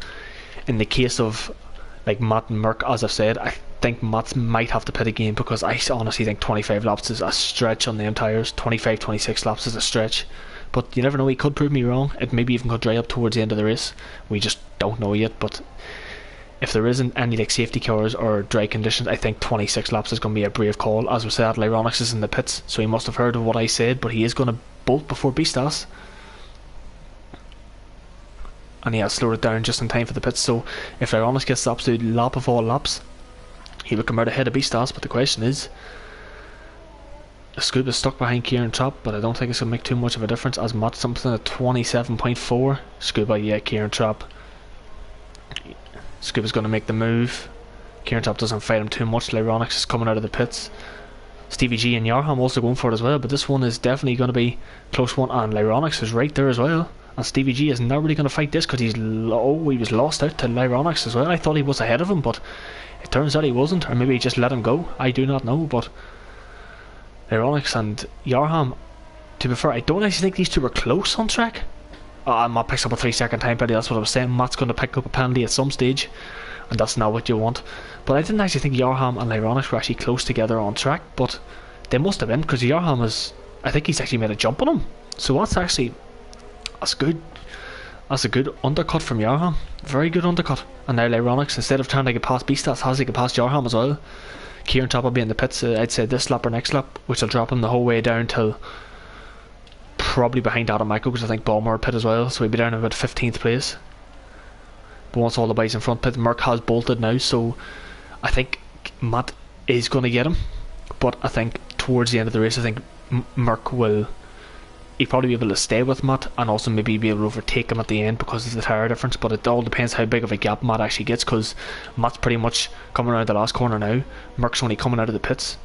in the case of like Matt and Merc, as I've said, I think Matt might have to pit again, because I honestly think 25 laps is a stretch on them tyres. 25-26 laps is a stretch, but you never know, he could prove me wrong. It maybe even could dry up towards the end of the race, we just don't know yet. But if there isn't any like safety cars or dry conditions, I think 26 laps is going to be a brave call. As we said, Lyronix is in the pits, so he must have heard of what I said, but he is going to bolt before Beastas, and he has slowed it down just in time for the pits. So if Lyronix gets the absolute lap of all laps, he would come out ahead of Beastas. But the question is, Scuba's stuck behind Kieran Trapp, but I don't think it's going to make too much of a difference, as Matt something at 27.4. Scuba, yeah, Kieran Trapp. Scuba's going to make the move. Kieran Trapp doesn't fight him too much. Lyronix is coming out of the pits. Stevie G and Yarham also going for it as well, but this one is definitely going to be a close one, and Lyronix is right there as well. And Stevie G is not really going to fight this, because he was lost out to Lyronix as well. I thought he was ahead of him, but it turns out he wasn't, or maybe he just let him go. I do not know. But Lyronix and Yarham, to be fair, I don't actually think these two were close on track. Matt picks up a 3-second time penalty, that's what I was saying. Matt's going to pick up a penalty at some stage, and that's not what you want. But I didn't actually think Yarham and Lyronix were actually close together on track, but they must have been, because Yarham is, I think he's actually made a jump on him. So that's good. That's a good undercut from Yarham. Very good undercut. And now Lyronix, instead of trying to get past Beastas, has to get past Yarham as well. Kieran Trapp will be in the pits, I'd say this lap or next lap, which will drop him the whole way down till probably behind Adam Michael, because I think Ballmer pit as well, so he'll be down in about 15th place. But once all the boys in front pit, Merc has bolted now, so I think Matt is going to get him. But I think towards the end of the race, I think Merc will, he'll probably be able to stay with Matt, and also maybe be able to overtake him at the end because of the tyre difference. But it all depends how big of a gap Matt actually gets, because Matt's pretty much coming around the last corner now. Merc's only coming out of the pits,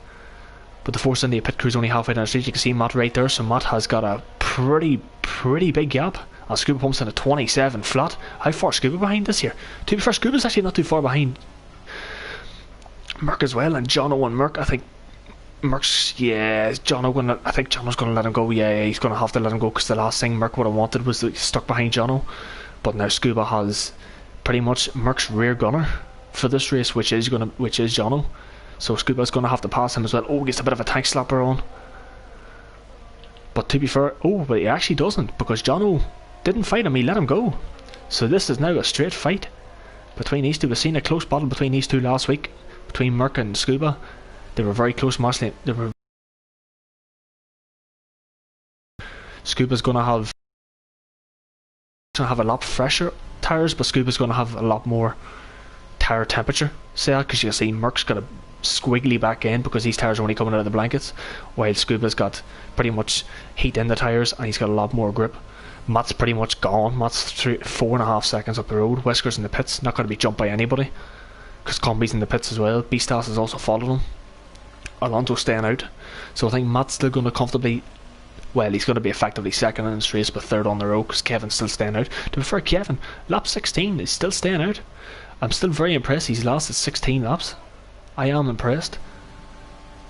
but the Force India pit crew's only halfway down the street. You can see Matt right there, so Matt has got a pretty big gap. And Scuba pumps in a 27 flat. How far is Scuba behind this here? To be fair, Scuba's actually not too far behind Merc as well, and Jono and Merc, I think Merc's, yeah, I think Jono's going to let him go. Yeah, he's going to have to let him go, because the last thing Merc would have wanted was stuck behind Jono. But now Scuba has pretty much Merc's rear gunner for this race, which is Jono. So Scuba's going to have to pass him as well. Oh, gets a bit of a tank slapper on. But to be fair, but he actually doesn't, because Jono didn't fight him, he let him go. So this is now a straight fight between these two. We've seen a close battle between these two last week, between Merc and Scuba. They were very close, mostly. Scuba's going to have a lot fresher tires, but Scuba's going to have a lot more tire temperature, say that, because you can see Merc's got a squiggly back end because these tires are only coming out of the blankets, while Scuba's got pretty much heat in the tires and he's got a lot more grip. Matt's pretty much gone. Matt's 4.5 seconds up the road. Wesker's in the pits, not going to be jumped by anybody because Combi's in the pits as well. Beastas has also followed him. Alonso's staying out, so I think Matt's still going to comfortably, well, he's going to be effectively second in this race but third on the road because Kevin's still staying out. To be fair, Kevin, lap 16 is still staying out. I'm still very impressed. He's lasted 16 laps. I am impressed.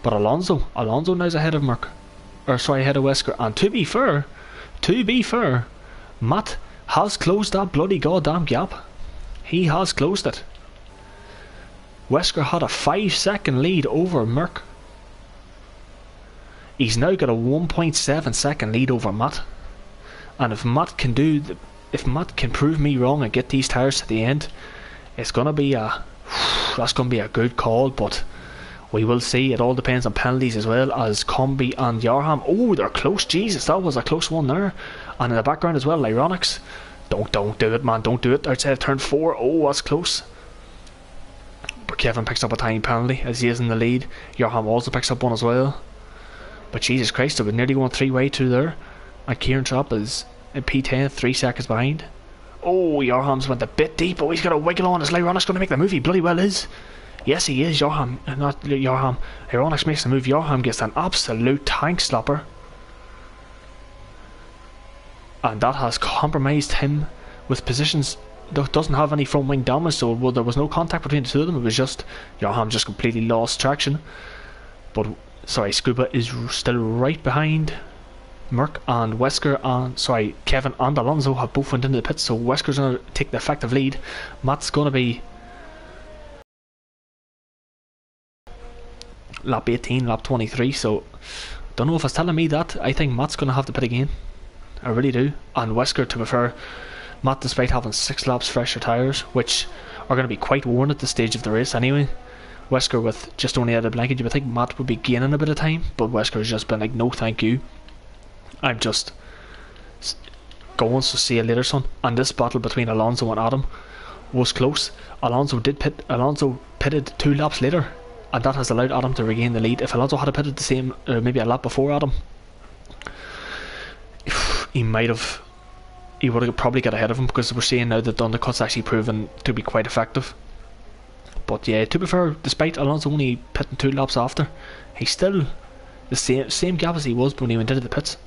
But Alonso now's ahead of Merc, or sorry, ahead of Wesker. And to be fair, Matt has closed that bloody goddamn gap. He has closed it. Wesker had a 5-second lead over Merc. He's now got a 1.7 second lead over Matt. And if Matt can prove me wrong and get these tires to the end, that's gonna be a good call, but we will see. It all depends on penalties as well, as Combi and Yarham. Oh, they're close. Jesus, that was a close one there. And in the background as well, Ironics. Don't do it, man. Don't do it. Outside of turn 4. Oh, that's close. But Kevin picks up a tiny penalty as he is in the lead. Yarham also picks up one as well. But Jesus Christ, they were nearly going 3-way through there. And Kieran Trapp is in P10, 3 seconds behind. Oh, Yarham's went a bit deep. Oh, he's got a wiggle on. Is Lyronic's going to make the move? He bloody well is. Yes, he is. Yarham, not Yarham. Lyronic's makes the move. Yarham gets an absolute tank slapper. And that has compromised him with positions. Doesn't have any front wing damage, so there was no contact between the two of them. It was just Yarham just completely lost traction. But sorry, Scuba is still right behind Merc, and Wesker and Kevin and Alonso have both went into the pits, so Wesker's going to take the effective lead. Matt's going to be lap 18, lap 23, so don't know if it's telling me that. I think Matt's going to have to pit again. I really do. And Wesker, to be fair, Matt, despite having 6 laps fresher tyres, which are going to be quite worn at this stage of the race anyway, Wesker with just only out of blanket, you would think Matt would be gaining a bit of time, but Wesker's just been like, no thank you, I'm just going, so see you later, son. And this battle between Alonso and Adam was close. Alonso pitted 2 laps later, and that has allowed Adam to regain the lead. If Alonso had pitted the same, maybe a lap before Adam, he would have probably got ahead of him, because we're seeing now that the undercut's actually proven to be quite effective. But yeah, to be fair, despite Alonso only pitting 2 laps after, he's still the same gap as he was when he went into the pits.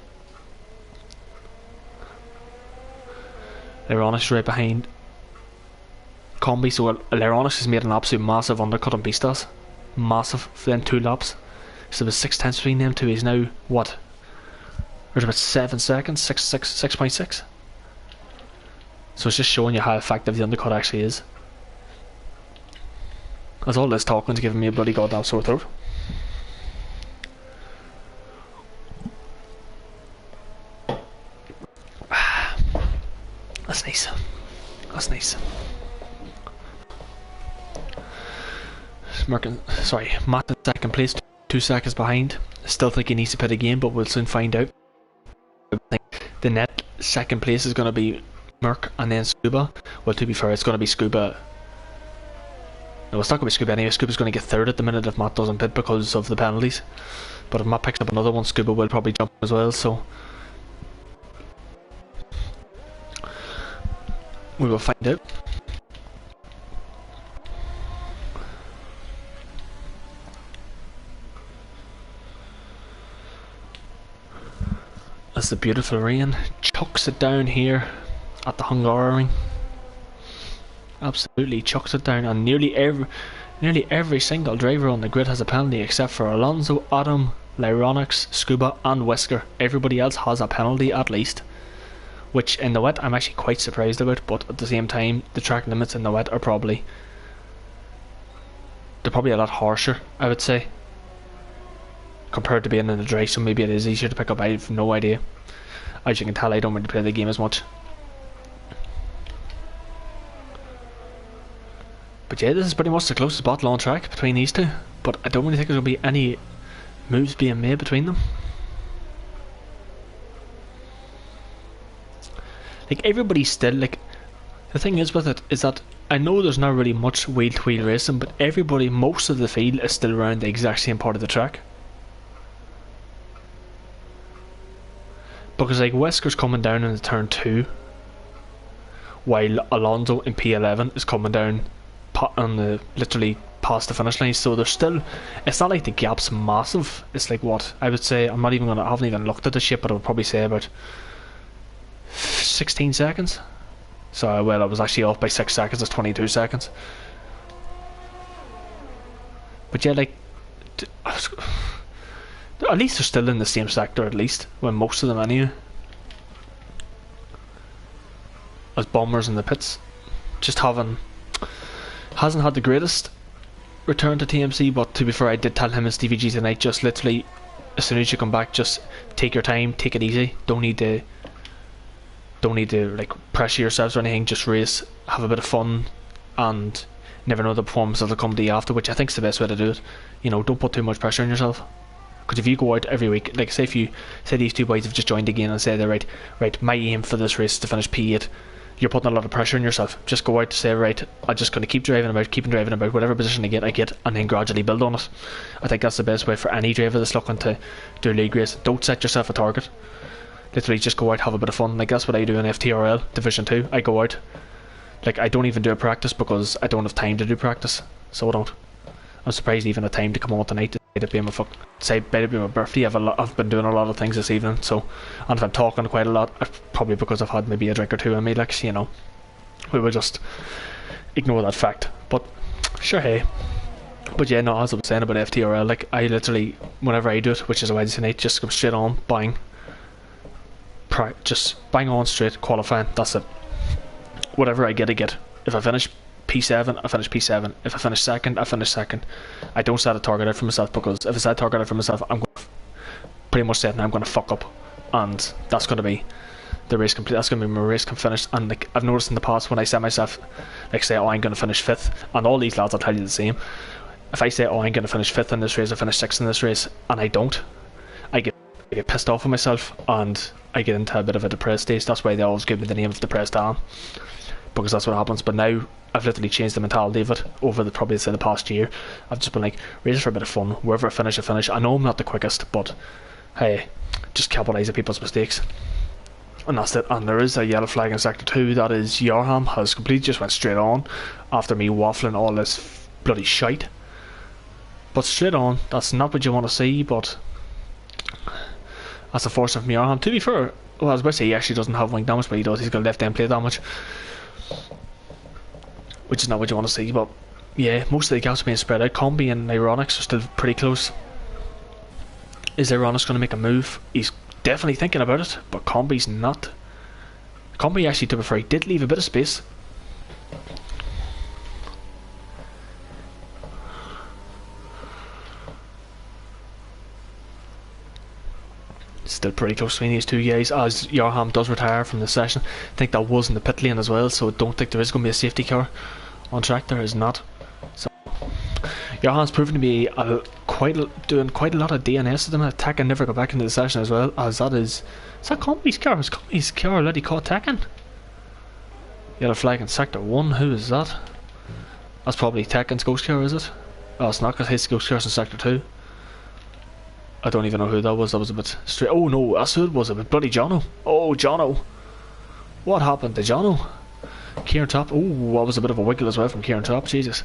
Lyronis right behind Combi, so Lyronis has made an absolute massive undercut on Beastas. Massive for them 2 laps. So there was 6 tenths between them two. He's now what? There's about 7 seconds, 6.6. So it's just showing you how effective the undercut actually is. As all this talking's giving me a bloody goddamn sore throat. That's nice. That's nice. Matt in second place, 2 seconds behind. Still think he needs to pit again, but we'll soon find out. I think the net second place is going to be Merc and then Scuba. Well, to be fair, it's going to be Scuba. No, it's not going to be Scuba anyway. Scuba's going to get third at the minute if Matt doesn't pit because of the penalties. But if Matt picks up another one, Scuba will probably jump as well, so we will find out. As the beautiful rain chucks it down here at the Hungary. Absolutely chucks it down, and nearly every single driver on the grid has a penalty except for Alonso, Adam, Lyronix, Scuba and Wesker. Everybody else has a penalty at least, which in the wet I'm actually quite surprised about, but at the same time the track limits in the wet are probably a lot harsher, I would say, compared to being in the dry, so maybe it is easier to pick up. I have no idea. As you can tell, I don't really play the game as much. But yeah, this is pretty much the closest battle on track between these two. But I don't really think there's going to be any moves being made between them. Like, everybody's still, like, the thing is with it is that I know there's not really much wheel-to-wheel racing, but everybody, most of the field is still around the exact same part of the track. Because, like, Wesker's coming down in the turn 2, while Alonso in P11 is coming down on the literally past the finish line. So there's still, it's not like the gap's massive. It's like, what I would say, I haven't even looked at this shit, but I would probably say about 16 seconds. So well, I was actually off by 6 seconds. It's 22 seconds. But yeah, like, at least they're still in the same sector, at least, when most of them anyway. As bombers in the pits, just hasn't had the greatest return to TMC. But to be fair, I did tell him in DVG tonight, just literally as soon as you come back, just take your time, take it easy. Don't need to like pressure yourselves or anything. Just race, have a bit of fun, and never know the performance that'll come to you after, which I think is the best way to do it. You know, don't put too much pressure on yourself. Because if you go out every week, like say these two boys have just joined again and say they're right, my aim for this race is to finish P8, you're putting a lot of pressure on yourself. Just go out to say, right, I'm just going to keep driving about, whatever position I get, and then gradually build on it. I think that's the best way for any driver that's looking to do a league race. Don't set yourself a target. Literally just go out, have a bit of fun. Like, that's what I do in FTRL Division 2. I go out, like, I don't even do a practice because I don't have time to do practice, so I don't. I'm surprised even a time to come on tonight. It'd be my birthday. I've been doing a lot of things this evening, so, and if I'm talking quite a lot, probably because I've had maybe a drink or two in me, like, you know, we will just ignore that fact. But sure, hey. But yeah, no, as I was saying about FTRL, like, I literally, whenever I do it, which is a Wednesday night, just go straight on, bang, just bang on straight, qualifying. That's it. Whatever I get, I get. If I finish P7, I finish P7. If I finish second, I finish second. I don't set a target out for myself, because if I set a target out for myself, I'm pretty much saying I'm going to fuck up, and that's going to be the race complete. That's going to be my race finished. And like, I've noticed in the past, when I set myself, like, say, oh, I'm going to finish 5th, and all these lads will tell you the same. If I say, oh, I'm going to finish 5th in this race, I finish 6th in this race, and I don't, I get pissed off with myself, and I get into a bit of a depressed state. That's why they always give me the name of Depressed Dan, because that's what happens. But now I've literally changed the mentality of it over probably say the past year. I've just been like, race for a bit of fun. Wherever I finish, I finish. I know I'm not the quickest, but hey, just capitalise on people's mistakes. And that's it. And there is a yellow flag in Sector 2. That is Yarham has completely just went straight on after me waffling all this bloody shite. But straight on, that's not what you want to see, but that's the force of Yarham. To be fair, well, I was about to say he actually doesn't have wing damage, but he does. He's got left end plate damage, which is not what you want to see. But yeah, most of the gaps are being spread out. Combi and Ironics are still pretty close. Is Ironics going to make a move? He's definitely thinking about it, but Combi's not. Combi actually, to be fair, he did leave a bit of space. Still pretty close between these two guys, as Yarham does retire from the session. I think that was in the pit lane as well, so I don't think there is going to be a safety car on track. There is not. So Yarham's proven to be doing quite a lot of DNS to them. Attack and never got back into the session as well, as that is that Combi's car? Is Combi's car already caught Tekken? Yellow flag in Sector 1, who is that? That's probably Tekken's ghost car, is it? Oh, it's not, because his ghost car's in Sector 2. I don't even know who that was. That was a bit straight. Oh no, that's who it was. A bit bloody Jono. Oh, Jono. What happened to Jono? Kieran Top. Oh, that was a bit of a wiggle as well from Kieran Top. Jesus.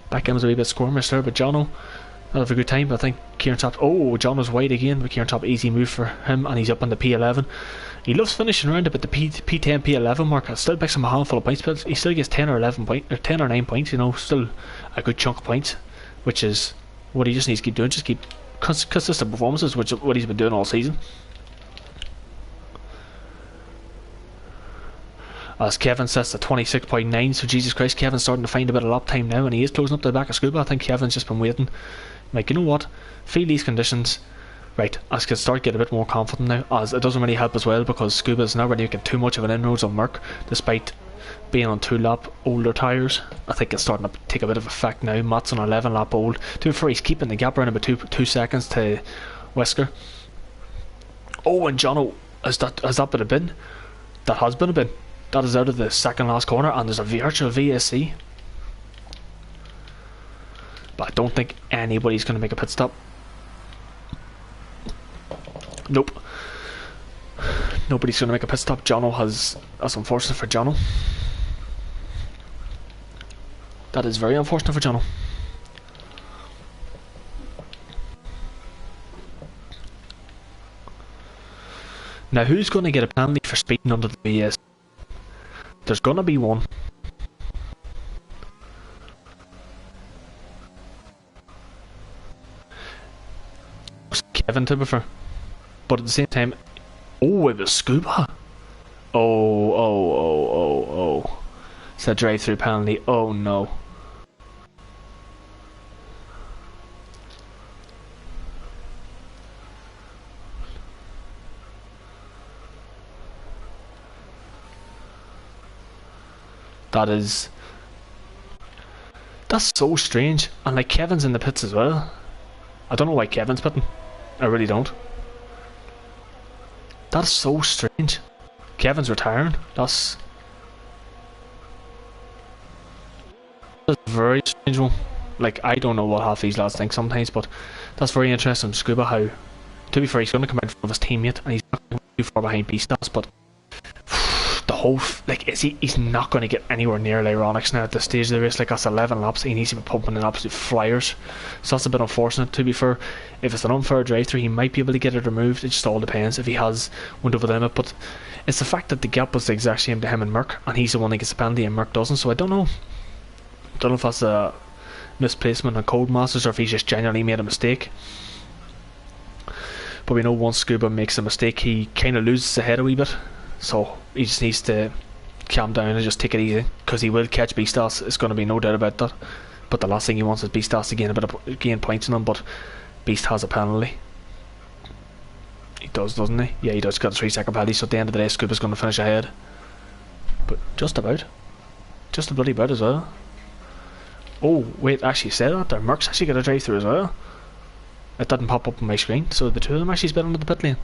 Back end was a wee bit squirmish there, but Jono had a good time. But I think Kieran Top. Oh, Jono's wide again, but Kieran Top, easy move for him, and he's up on the P11. He loves finishing around about the P10, P11 mark. It still picks him a handful of points, but he still gets 10 or 11 points, or 10 or 9 points. You know, still a good chunk of points, which is what he just needs to keep doing. Just keep consistent performances, which is what he's been doing all season. As Kevin sets the 26.9, so Jesus Christ, Kevin's starting to find a bit of lap time now, and he is closing up the back of Scuba. I think Kevin's just been waiting, like, you know what, feel these conditions, right, I can start getting a bit more confident now, as it doesn't really help as well, because Scuba's not really getting too much of an inroads on Merc, despite being on 2-lap older tyres. I think it's starting to take a bit of effect now. Matt's on 11-lap old. To be fair, he's keeping the gap around about 2 seconds to Wesker. Oh, and Jono, has that been a bin? That has been a bin. That is out of the second last corner, and there's a virtual VSC. But I don't think anybody's going to make a pit stop. Nope. Nobody's going to make a pit stop. Jono has... That's unfortunate for Jono. That is very unfortunate for Jono. Now, who's going to get a penalty for speeding under the VS? There's going to be one. Kevin, to be fair. But at the same time... Oh, it was Scuba. Oh. It's a drive-through penalty. Oh, no. That's so strange. And like, Kevin's in the pits as well. I don't know why Kevin's pitting. I really don't. That's so strange. Kevin's retiring. That's a very strange one. Like, I don't know what half these lads think sometimes, but that's very interesting. Scuba, how, to be fair, he's going to come out in front of his teammate, and he's not going to be too far behind Beastas, but the whole, like, he's not going to get anywhere near Ironics now at this stage of the race. Like, that's 11 laps. He needs to be pumping in absolute flyers. So that's a bit unfortunate. To be fair, if it's an unfair drive-through, he might be able to get it removed. It just all depends if he has went over the limit. But it's the fact that the gap was the exact same to him and Merck, and he's the one that gets the penalty and Merck doesn't. So I don't know if that's a misplacement on Codemasters or if he's just genuinely made a mistake. But we know once Scuba makes a mistake, he kind of loses the head a wee bit. So he just needs to calm down and just take it easy, because he will catch Beastas. It's going to be no doubt about that. But the last thing he wants is Beastas to gain points on him. But Beast has a penalty. He does, doesn't he? Yeah, he does. Got a 3-second penalty. So at the end of the day, Scuba's going to finish ahead. But just about. Just a bloody about as well. Oh, wait, actually said that there. Merck's actually got a drive through as well. It didn't pop up on my screen. So the two of them actually sped under the pit lane.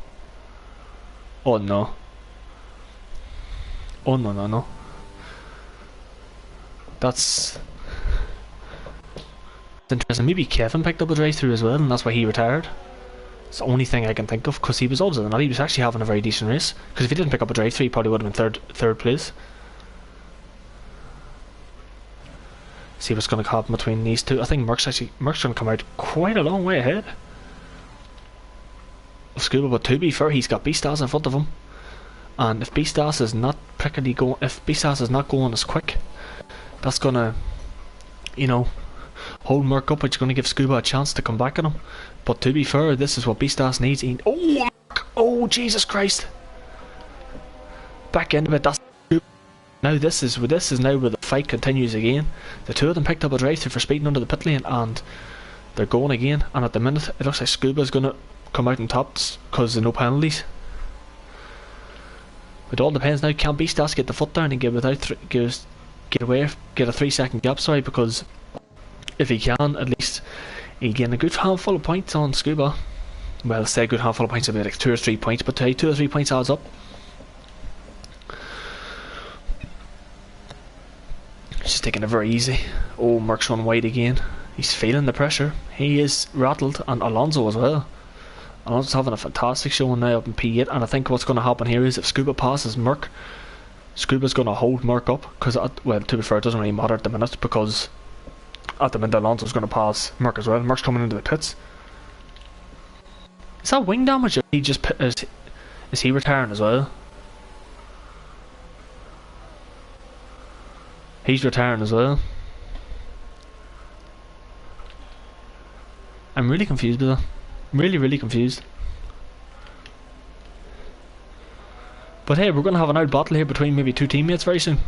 Oh no. Oh no. That's interesting. Maybe Kevin picked up a drive through as well, and that's why he retired. It's the only thing I can think of, because he was older than that. He was actually having a very decent race. Because if he didn't pick up a drive through, he probably would have been third place. See what's going to happen between these two. I think Merck's going to come out quite a long way ahead of Scuba, but to be fair, he's got Beastas in front of him. And if Beastas is not going as quick, that's gonna, hold Merck up, which is gonna give Scuba a chance to come back on him. But to be fair, this is what Beastas needs. Oh, Merck! Oh, Jesus Christ! Back into it. That's Scuba. Now this is now where the fight continues again. The two of them picked up a drive through for speeding under the pit lane, and they're going again. And at the minute, it looks like Scuba's gonna come out on top because of no penalties. It all depends now. Can Beastas get the foot down and get a 3-second gap? Sorry, because if he can, at least he gain a good handful of points on Scuba. Well, say a good handful of points, it'll be like 2 or 3 points, but 2 or 3 points adds up. Just taking it very easy. Oh, Merck's run wide again. He's feeling the pressure. He is rattled, and Alonso as well. Alonso's having a fantastic showing now up in P8, and I think what's going to happen here is if Scuba passes Merck, Scuba's going to hold Merck up, because, well, to be fair, it doesn't really matter at the minute, because at the minute Alonso's going to pass Merck as well. Merck's coming into the pits. Is that wing damage, or is he retiring as well? He's retiring as well. I'm really confused with that. Really confused. But hey, we're going to have an out battle here between maybe two teammates very soon.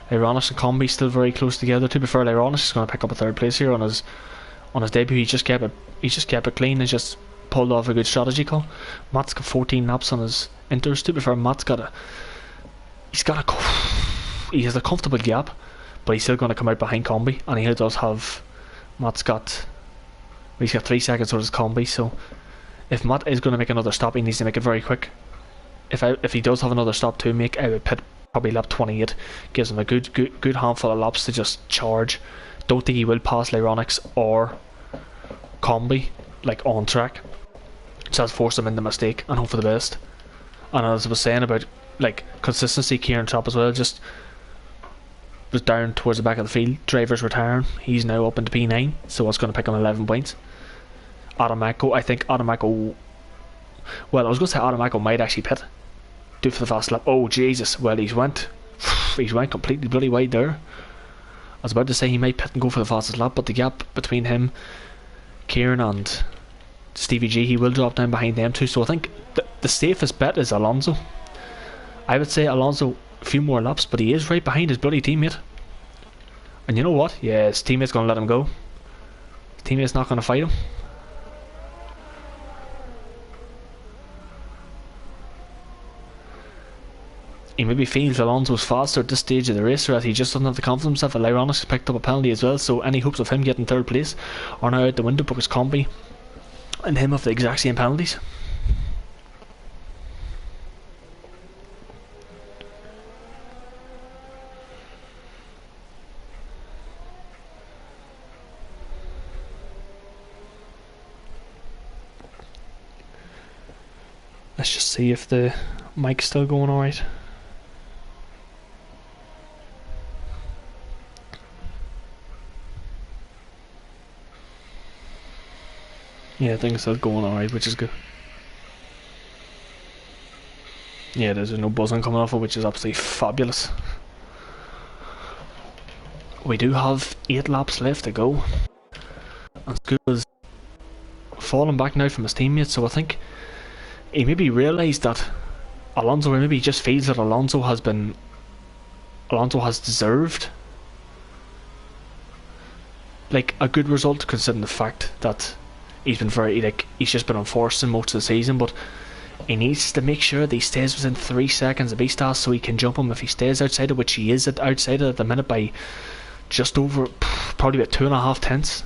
Ironis and Combi still very close together. To be fair, Ironis is going to pick up a third place here on his debut. He just kept it clean and just pulled off a good strategy call. Matt's got 14 laps on his inters. To be fair, Matt's got a he has a comfortable gap, but he's still going to come out behind Combi, and he does have he's got 3 seconds on his Combi. So if Matt is going to make another stop, he needs to make it very quick. If he does have another stop to make, I would pit probably lap 28. Gives him a good handful of laps to just charge. Don't think he will pass Lyronix or Combi like on track, so that's forced him into mistake and hope for the best. And as I was saying about like consistency, Kieran Trapp as well just was down towards the back of the field. Driver's retiring. He's now up into P9, so it's going to pick on 11 points. Adamako, I think Adamako, well, I was going to say Adamako might actually pit, do for the fast lap. Oh Jesus, well he's went completely bloody wide there. I was about to say he might pit and go for the fastest lap, but the gap between him, Kieran and Stevie G, he will drop down behind them too. So I think the safest bet is Alonso. I would say Alonso a few more laps, but he is right behind his bloody teammate. And you know what? Yeah, his teammate's going to let him go. His teammate's not going to fight him. He maybe feels Alonso's faster at this stage of the race, or that he just doesn't have the confidence himself. Lyronix picked up a penalty as well, so any hopes of him getting third place are now out the window because Combi and him have the exact same penalties. Let's just see if the mic's still going alright. Yeah, I think it's still going alright, which is good. Yeah, there's no buzzing coming off it, which is absolutely fabulous. We do have 8 laps left to go, and Scuba's falling back now from his teammates, so I think he maybe realised that Alonso, or maybe he just feels that Alonso has deserved like a good result, considering the fact that he's just been unforced in most of the season. But he needs to make sure that he stays within 3 seconds of Beastars so he can jump him. If he stays outside of, which he is outside of at the minute by just over probably about 2.5 tenths,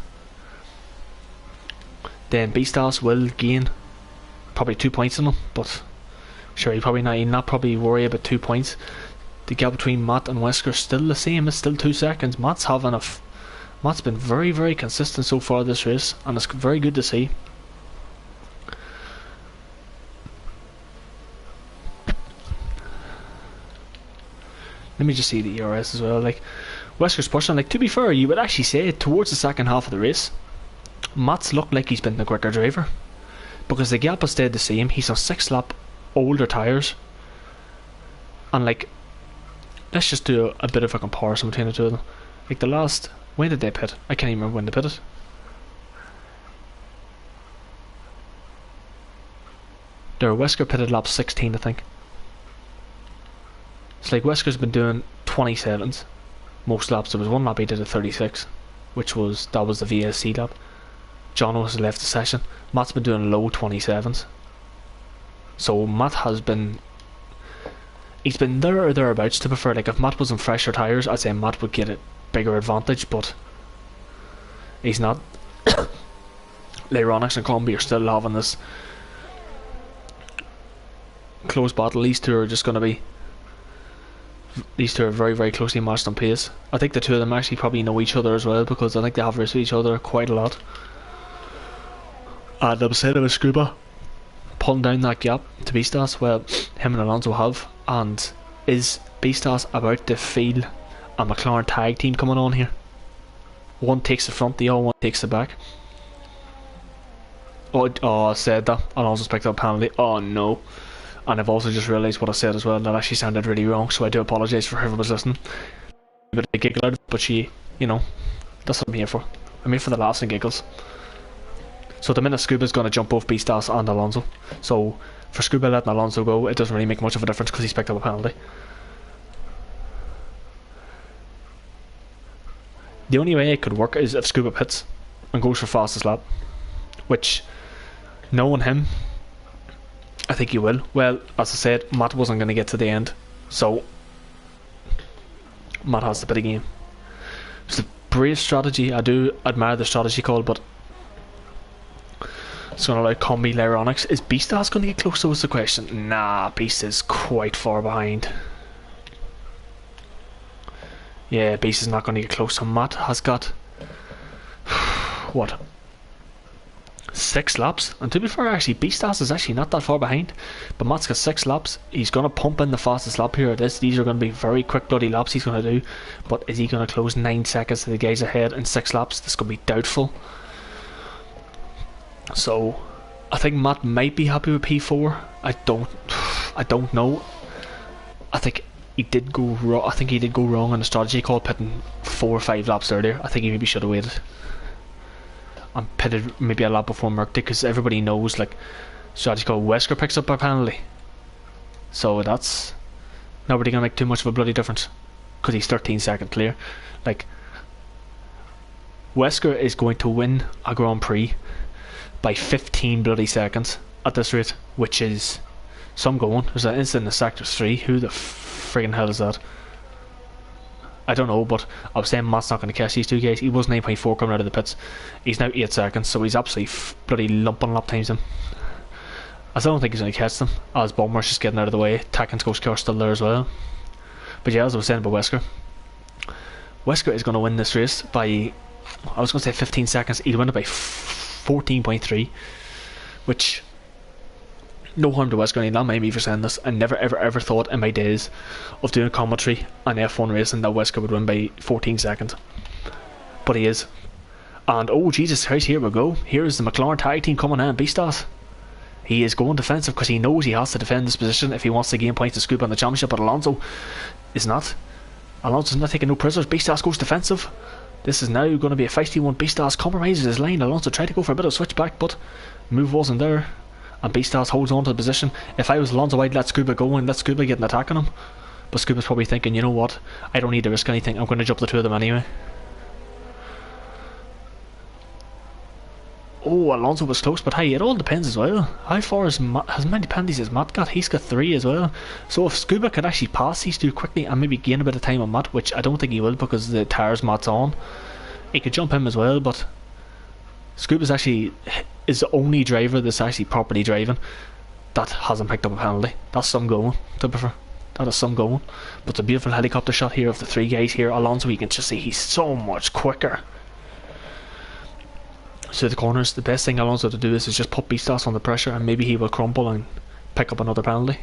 then Beastars will gain probably 2 points on him. But sure, he'll not probably worry about 2 points. The gap between Matt and Wesker is still the same. It's still 2 seconds. Matt's been very, very consistent so far this race, and it's very good to see. Let me just see the ERS as well. Like, Wesker's pushing. Like, to be fair, you would actually say towards the second half of the race, Matt's looked like he's been the quicker driver, because the gap has stayed the same. He's on 6 lap older tyres, and like, let's just do a bit of a comparison between the two of them. Like the last, when did they pit? I can't even remember when they pitted. Their Wesker pitted lap 16, I think. It's like Wesker's been doing 27s most laps. There was one lap he did at 36, that was the VSC lap. Jono has left the session. Matt's been doing low 27s. So Matt has been, he's been there or thereabouts. To be fair, like if Matt was on fresher tyres, I'd say Matt would get a bigger advantage, but he's not. Lyronix and Combi are still having this close battle. These two are very, very closely matched on pace. I think the two of them actually probably know each other as well, because I think they have raced with each other quite a lot. And I'm saying about Scuba pulling down that gap to Beastars, well, him and Alonso have. And is Beastars about to feel a McLaren tag team coming on here? One takes the front, the other one takes the back. Oh, I said that. Alonso's picked up a penalty. Oh no. And I've also just realised what I said as well, and that actually sounded really wrong, so I do apologise for whoever was listening. A bit of a giggle out of it, but you know, that's what I'm here for. I'm here for the laughs and giggles. So the minute Scuba's going to jump both Beastars and Alonso. So for Scuba letting Alonso go, it doesn't really make much of a difference because he's picked up a penalty. The only way it could work is if Scuba pits and goes for fastest lap, which knowing him, I think he will. Well, as I said, Matt wasn't going to get to the end, so Matt has the bit of game. It's a brave strategy. I do admire the strategy call, but it's going to allow Combi layer Onyx. Is Beastas going to get close? So is the question. Nah, Beast is quite far behind. Yeah, Beast is not going to get close. So Matt has got what? 6 laps, and to be fair, actually Beastas is actually not that far behind, but Matt's got 6 laps. He's going to pump in the fastest lap here. These are going to be very quick bloody laps he's going to do, but is he going to close 9 seconds to the guys ahead in 6 laps? This could be doubtful. So I think Matt might be happy with P4. I don't know. I think he did go wrong. I think he did go wrong on the strategy call, pitting 4 or 5 laps earlier. I think he maybe should have waited and pitted maybe a lap before Merck did, because everybody knows, like, strategy call Wesker picks up by penalty, so that's not really gonna make too much of a bloody difference because he's 13 seconds clear. Like, Wesker is going to win a Grand Prix by 15 bloody seconds at this rate, which is some going. There's an incident in sector 3. Who the friggin' hell is that? I don't know, but I was saying Matt's not going to catch these two guys. He was 9.4 coming out of the pits. He's now 8 seconds, so he's absolutely bloody lumping lap times him. I still don't think he's going to catch them, as Bomber's just getting out of the way. Takensko's car still there as well. But yeah, as I was saying about Wesker, Wesker is going to win this race by, I was going to say 15 seconds. He'll win it by 14.3, which, no harm to Wesker, and not mind me for saying this. I never ever thought in my days of doing commentary on F1 racing that Wesker would win by 14 seconds, but he is. And oh Jesus Christ, here we go. Here's the McLaren tag team coming in. Beastas, he is going defensive because he knows he has to defend this position if he wants to gain points to scoop on the championship, but Alonso is not. Alonso's not taking no prisoners. Beastas goes defensive. This is now going to be a feisty one. Beastas compromises his line. Alonso tried to go for a bit of switchback, but move wasn't there, and Beastas holds on to the position. If I was Alonso, I'd let Scuba go and let Scuba get an attack on him, but Scuba's probably thinking, you know what, I don't need to risk anything, I'm going to jump the two of them anyway. Oh, Alonso was close, but hey, it all depends as well. How far has many penalties has Matt got? He's got 3 as well. So if Scuba could actually pass these two quickly and maybe gain a bit of time on Matt, which I don't think he will because the tyres Matt's on, he could jump him as well. But Scuba's actually is the only driver that's actually properly driving that hasn't picked up a penalty. That's some going, to be fair. That is some going. But it's a beautiful helicopter shot here of the 3 guys here. Alonso, you can just see he's so much quicker. So the corners, the best thing Alonso to do is just put Beastas under pressure, and maybe he will crumble and pick up another penalty.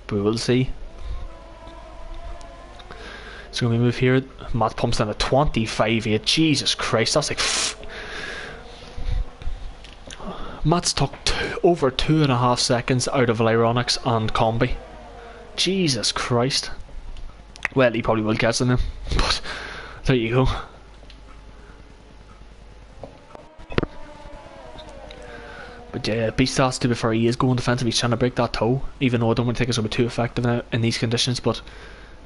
But we will see. So when we move here, Matt pumps down a 25.8. Jesus Christ, that's like Matt's took over 2.5 seconds out of Lyronics and Combi. Jesus Christ. Well, he probably will catch them, but there you go. But yeah, Beastas, to be fair, he is going defensive. He's trying to break that toe, even though I don't want to think it's going to be too effective in these conditions, but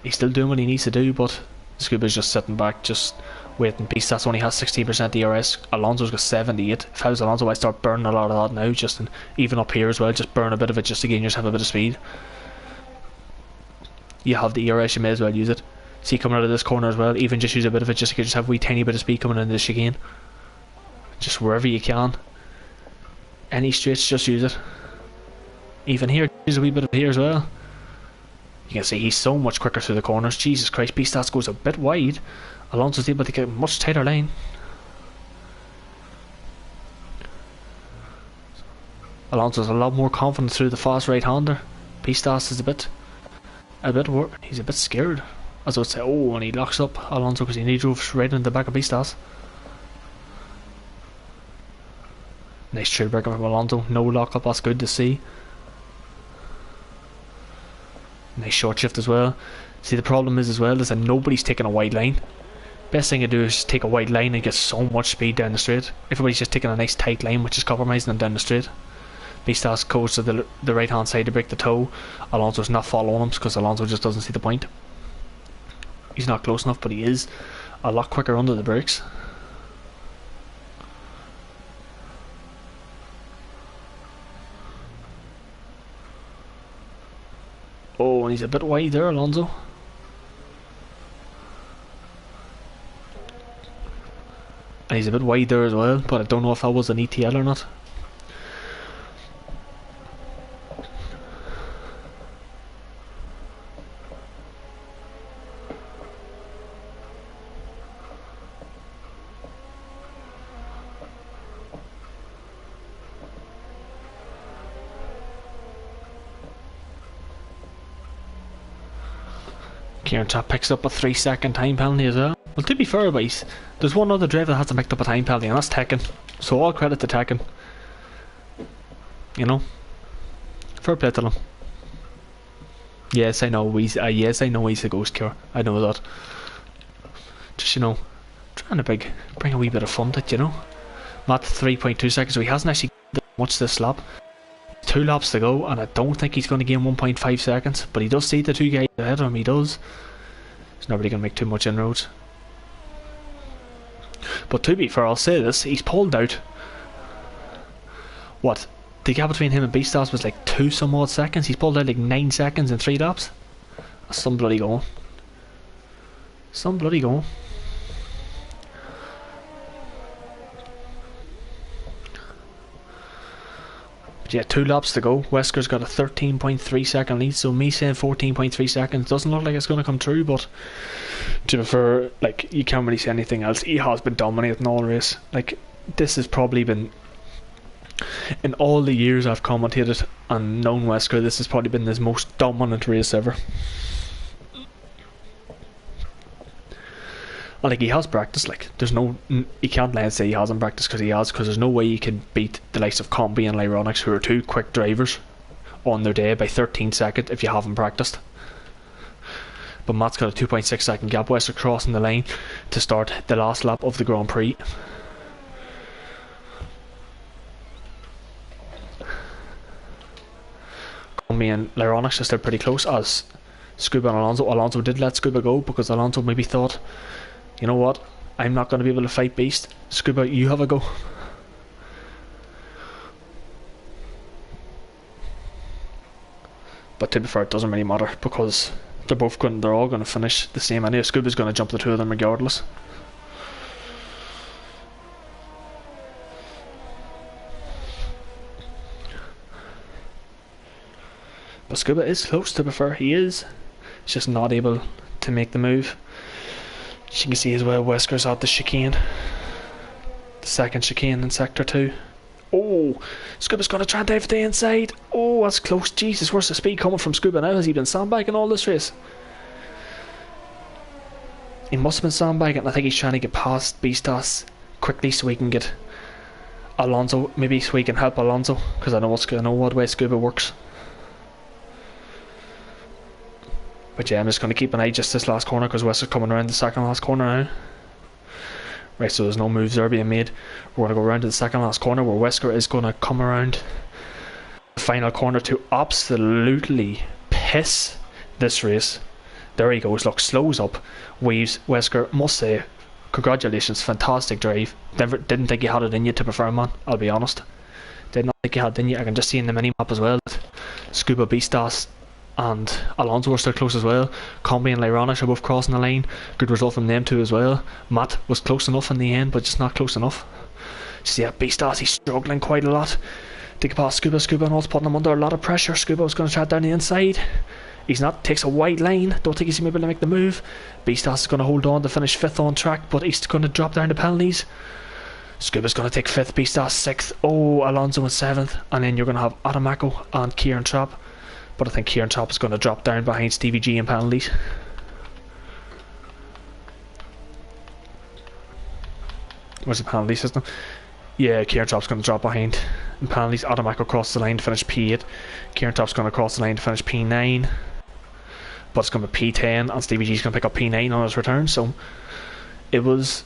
he's still doing what he needs to do. But Scuba's just sitting back, just waiting. Beastas only has 16% DRS. Alonso's got 78. If I was Alonso, I'd start burning a lot of that now, just even up here as well, just burn a bit of it just to gain yourself a bit of speed. You have the ERS, you may as well use it. See, coming out of this corner as well, even just use a bit of it, just to just have a wee tiny bit of speed coming into the chicane. Just wherever you can. Any straights, just use it. Even here, use a wee bit of here as well. You can see he's so much quicker through the corners. Jesus Christ, Beastas goes a bit wide. Alonso's able to get a much tighter line. Alonso's a lot more confident through the fast right-hander. Beastas is he's a bit scared, as I would say. Oh, and he locks up Alonso because he drove right into the back of Beastas. Nice trail break from Alonso, no lock up, that's good to see. Nice short shift as well. See, the problem is as well is that nobody's taking a wide line. Best thing to do is take a wide line and get so much speed down the straight. Everybody's just taking a nice tight line, which is compromising them down the straight. Beastas goes to the right hand side to break the toe. Alonso's not following him because Alonso just doesn't see the point. He's not close enough, but he is. a lot quicker under the brakes. Oh, and he's a bit wide there, Alonso. And he's a bit wide there as well, but I don't know if that was an ETL or not. Kieran Chap picks up a 3-second time penalty as well. Well, to be fair, boys, there's one other driver that hasn't picked up a time penalty, and that's Tekken. So all credit to Tekken. You know, fair play to them. Yes, I know he's a ghost cure. I know that. Just, you know, trying to bring a wee bit of fun to it, you know. Matt 3.2 seconds, so he hasn't actually done much this lap. 2 laps to go, and I don't think he's going to gain 1.5 seconds, but he does see the 2 guys ahead of him. He does. He's not really going to make too much inroads. But to be fair, I'll say this, he's pulled out. What? The gap between him and Beastars was like 2 some odd seconds. He's pulled out like 9 seconds in 3 laps. That's some bloody going. Some bloody going. But yeah, 2 laps to go. Wesker's got a 13.3 second lead, so me saying 14.3 seconds doesn't look like it's going to come true, but to be fair, like, you can't really say anything else. He has been dominating all race. Like, this has probably been, in all the years I've commentated and known Wesker, this has probably been his most dominant race ever. And like, he has practiced. Like, there's no, you can't lie and say he hasn't practiced, because he has, because there's no way you can beat the likes of Combi and Lyronix, who are 2 quick drivers on their day, by 13 seconds if you haven't practiced. But Matt's got a 2.6 second gap. Wesker crossing the line to start the last lap of the Grand Prix. Combi and Lyronix are still pretty close, as Scuba and Alonso. Alonso did let Scuba go, because Alonso maybe thought, you know what, I'm not going to be able to fight Beast. Scuba, you have a go. But to be fair, it doesn't really matter, because they're all going to finish the same anyway. Scuba's going to jump the 2 of them regardless. But Scuba is close, to be fair, he is. He's just not able to make the move. As you can see as well, Wesker's at the chicane. The second chicane in Sector 2. Oh, Scuba's going to try and dive to the inside. Oh, that's close. Jesus, where's the speed coming from Scuba now? Has he been sandbagging all this race? He must have been sandbagging. I think he's trying to get past Beastas quickly so he can get Alonso, maybe so he can help Alonso, because I know what way Scuba works. But yeah, I'm just going to keep an eye just this last corner, because Wesker's coming around the second last corner now. Right, so there's no moves there being made. We're going to go around to the second last corner, where Wesker is going to come around the final corner to absolutely piss this race. There he goes, look, slows up, weaves. Wesker, must say, congratulations, fantastic drive. Didn't think you had it in you, to be fair, man, I'll be honest. Did not think you had it in you. I can just see in the mini-map as well that Scuba Beastas and Alonso are still close as well. Combi and Lyronix are both crossing the line. Good result from them 2 as well. Matt was close enough in the end, but just not close enough. See, yeah, Beastas, he's struggling quite a lot to get past Scuba. Scuba and all's putting him under a lot of pressure. Scuba was going to try down the inside. He's not. Takes a wide line. Don't think he's going to be able to make the move. Beastas is going to hold on to finish 5th on track, but he's going to drop down the penalties. Scuba's going to take 5th, Beastas 6th. Oh, Alonso in 7th. And then you're going to have Adamako and Kieran Trapp. But I think Kieran Trapp is going to drop down behind Stevie G in penalties. Where's the penalty system? Yeah, Kieran Trapp's going to drop behind in penalties. Adamako crosses the line to finish P8. Kieran Trapp's going to cross the line to finish P9. But it's going to be P10, and Stevie G's going to pick up P9 on his return. So it was,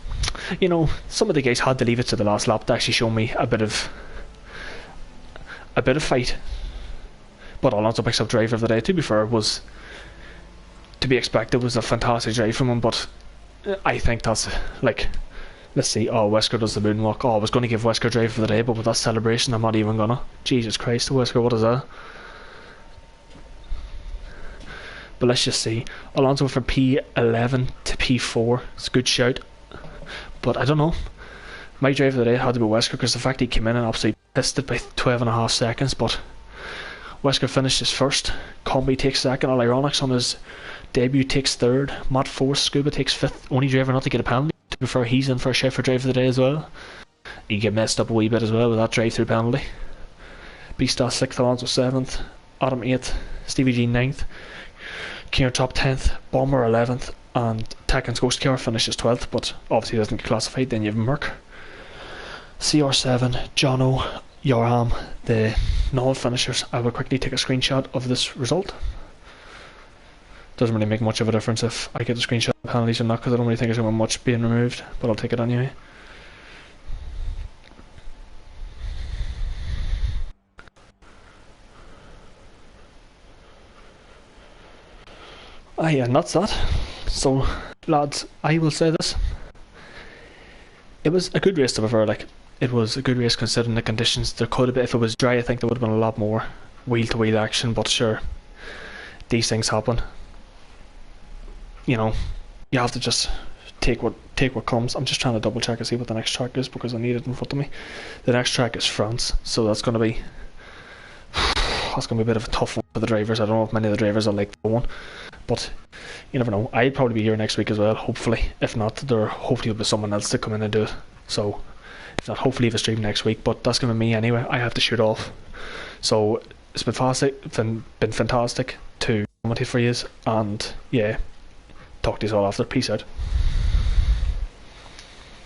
you know, some of the guys had to leave it to the last lap to actually show me a bit of fight. But Alonso picks up driver of the day. To be fair, was to be expected. Was a fantastic drive from him, but I think that's like, let's see. Oh, Wesker does the moonwalk. Oh, I was going to give Wesker drive for the day, but with that celebration, I'm not even gonna. Jesus Christ, Wesker, what is that? But let's just see. Alonso from P11 to P4. It's a good shout. But I don't know. My drive of the day had to be Wesker because the fact he came in and absolutely pissed it by 12.5 seconds. But Wesker finished his first. Combi takes second. Ironics on his debut takes third. Matt Force Scuba takes fifth. Only driver not to get a penalty. To be fair, he's in for a shout for drive of the day as well. He get messed up a wee bit as well with that drive through penalty. Beastar 6th, Alonso 7th. Adam 8th. Stevie G 9th. Kieran top 10th, Bomber 11th, and Tekken's Ghost Killer finishes 12th, but obviously doesn't get classified. Then you have Merc, CR7, Jono, Yorham, the non-finishers. I will quickly take a screenshot of this result. Doesn't really make much of a difference if I get a screenshot of penalties or not, because I don't really think there's going to be much being removed, but I'll take it anyway. Yeah, and that's that. So, lads, I will say this. It was a good race to be fair. Like, it was a good race considering the conditions. There could have been, if it was dry, I think there would have been a lot more wheel-to-wheel action, but sure, these things happen. You know, you have to just take what comes. I'm just trying to double check and see what the next track is because I need it in front of me. The next track is France, so that's going to be a bit of a tough one for the drivers. I don't know if many of the drivers are like the one, but you never know. I'd probably be here next week as well, hopefully. If not, hopefully will be someone else to come in and do it. So if not, hopefully have a stream next week, but that's going to be me anyway. I have to shoot off. So it's been fantastic to commentate for you, and yeah, talk to you all after. Peace out.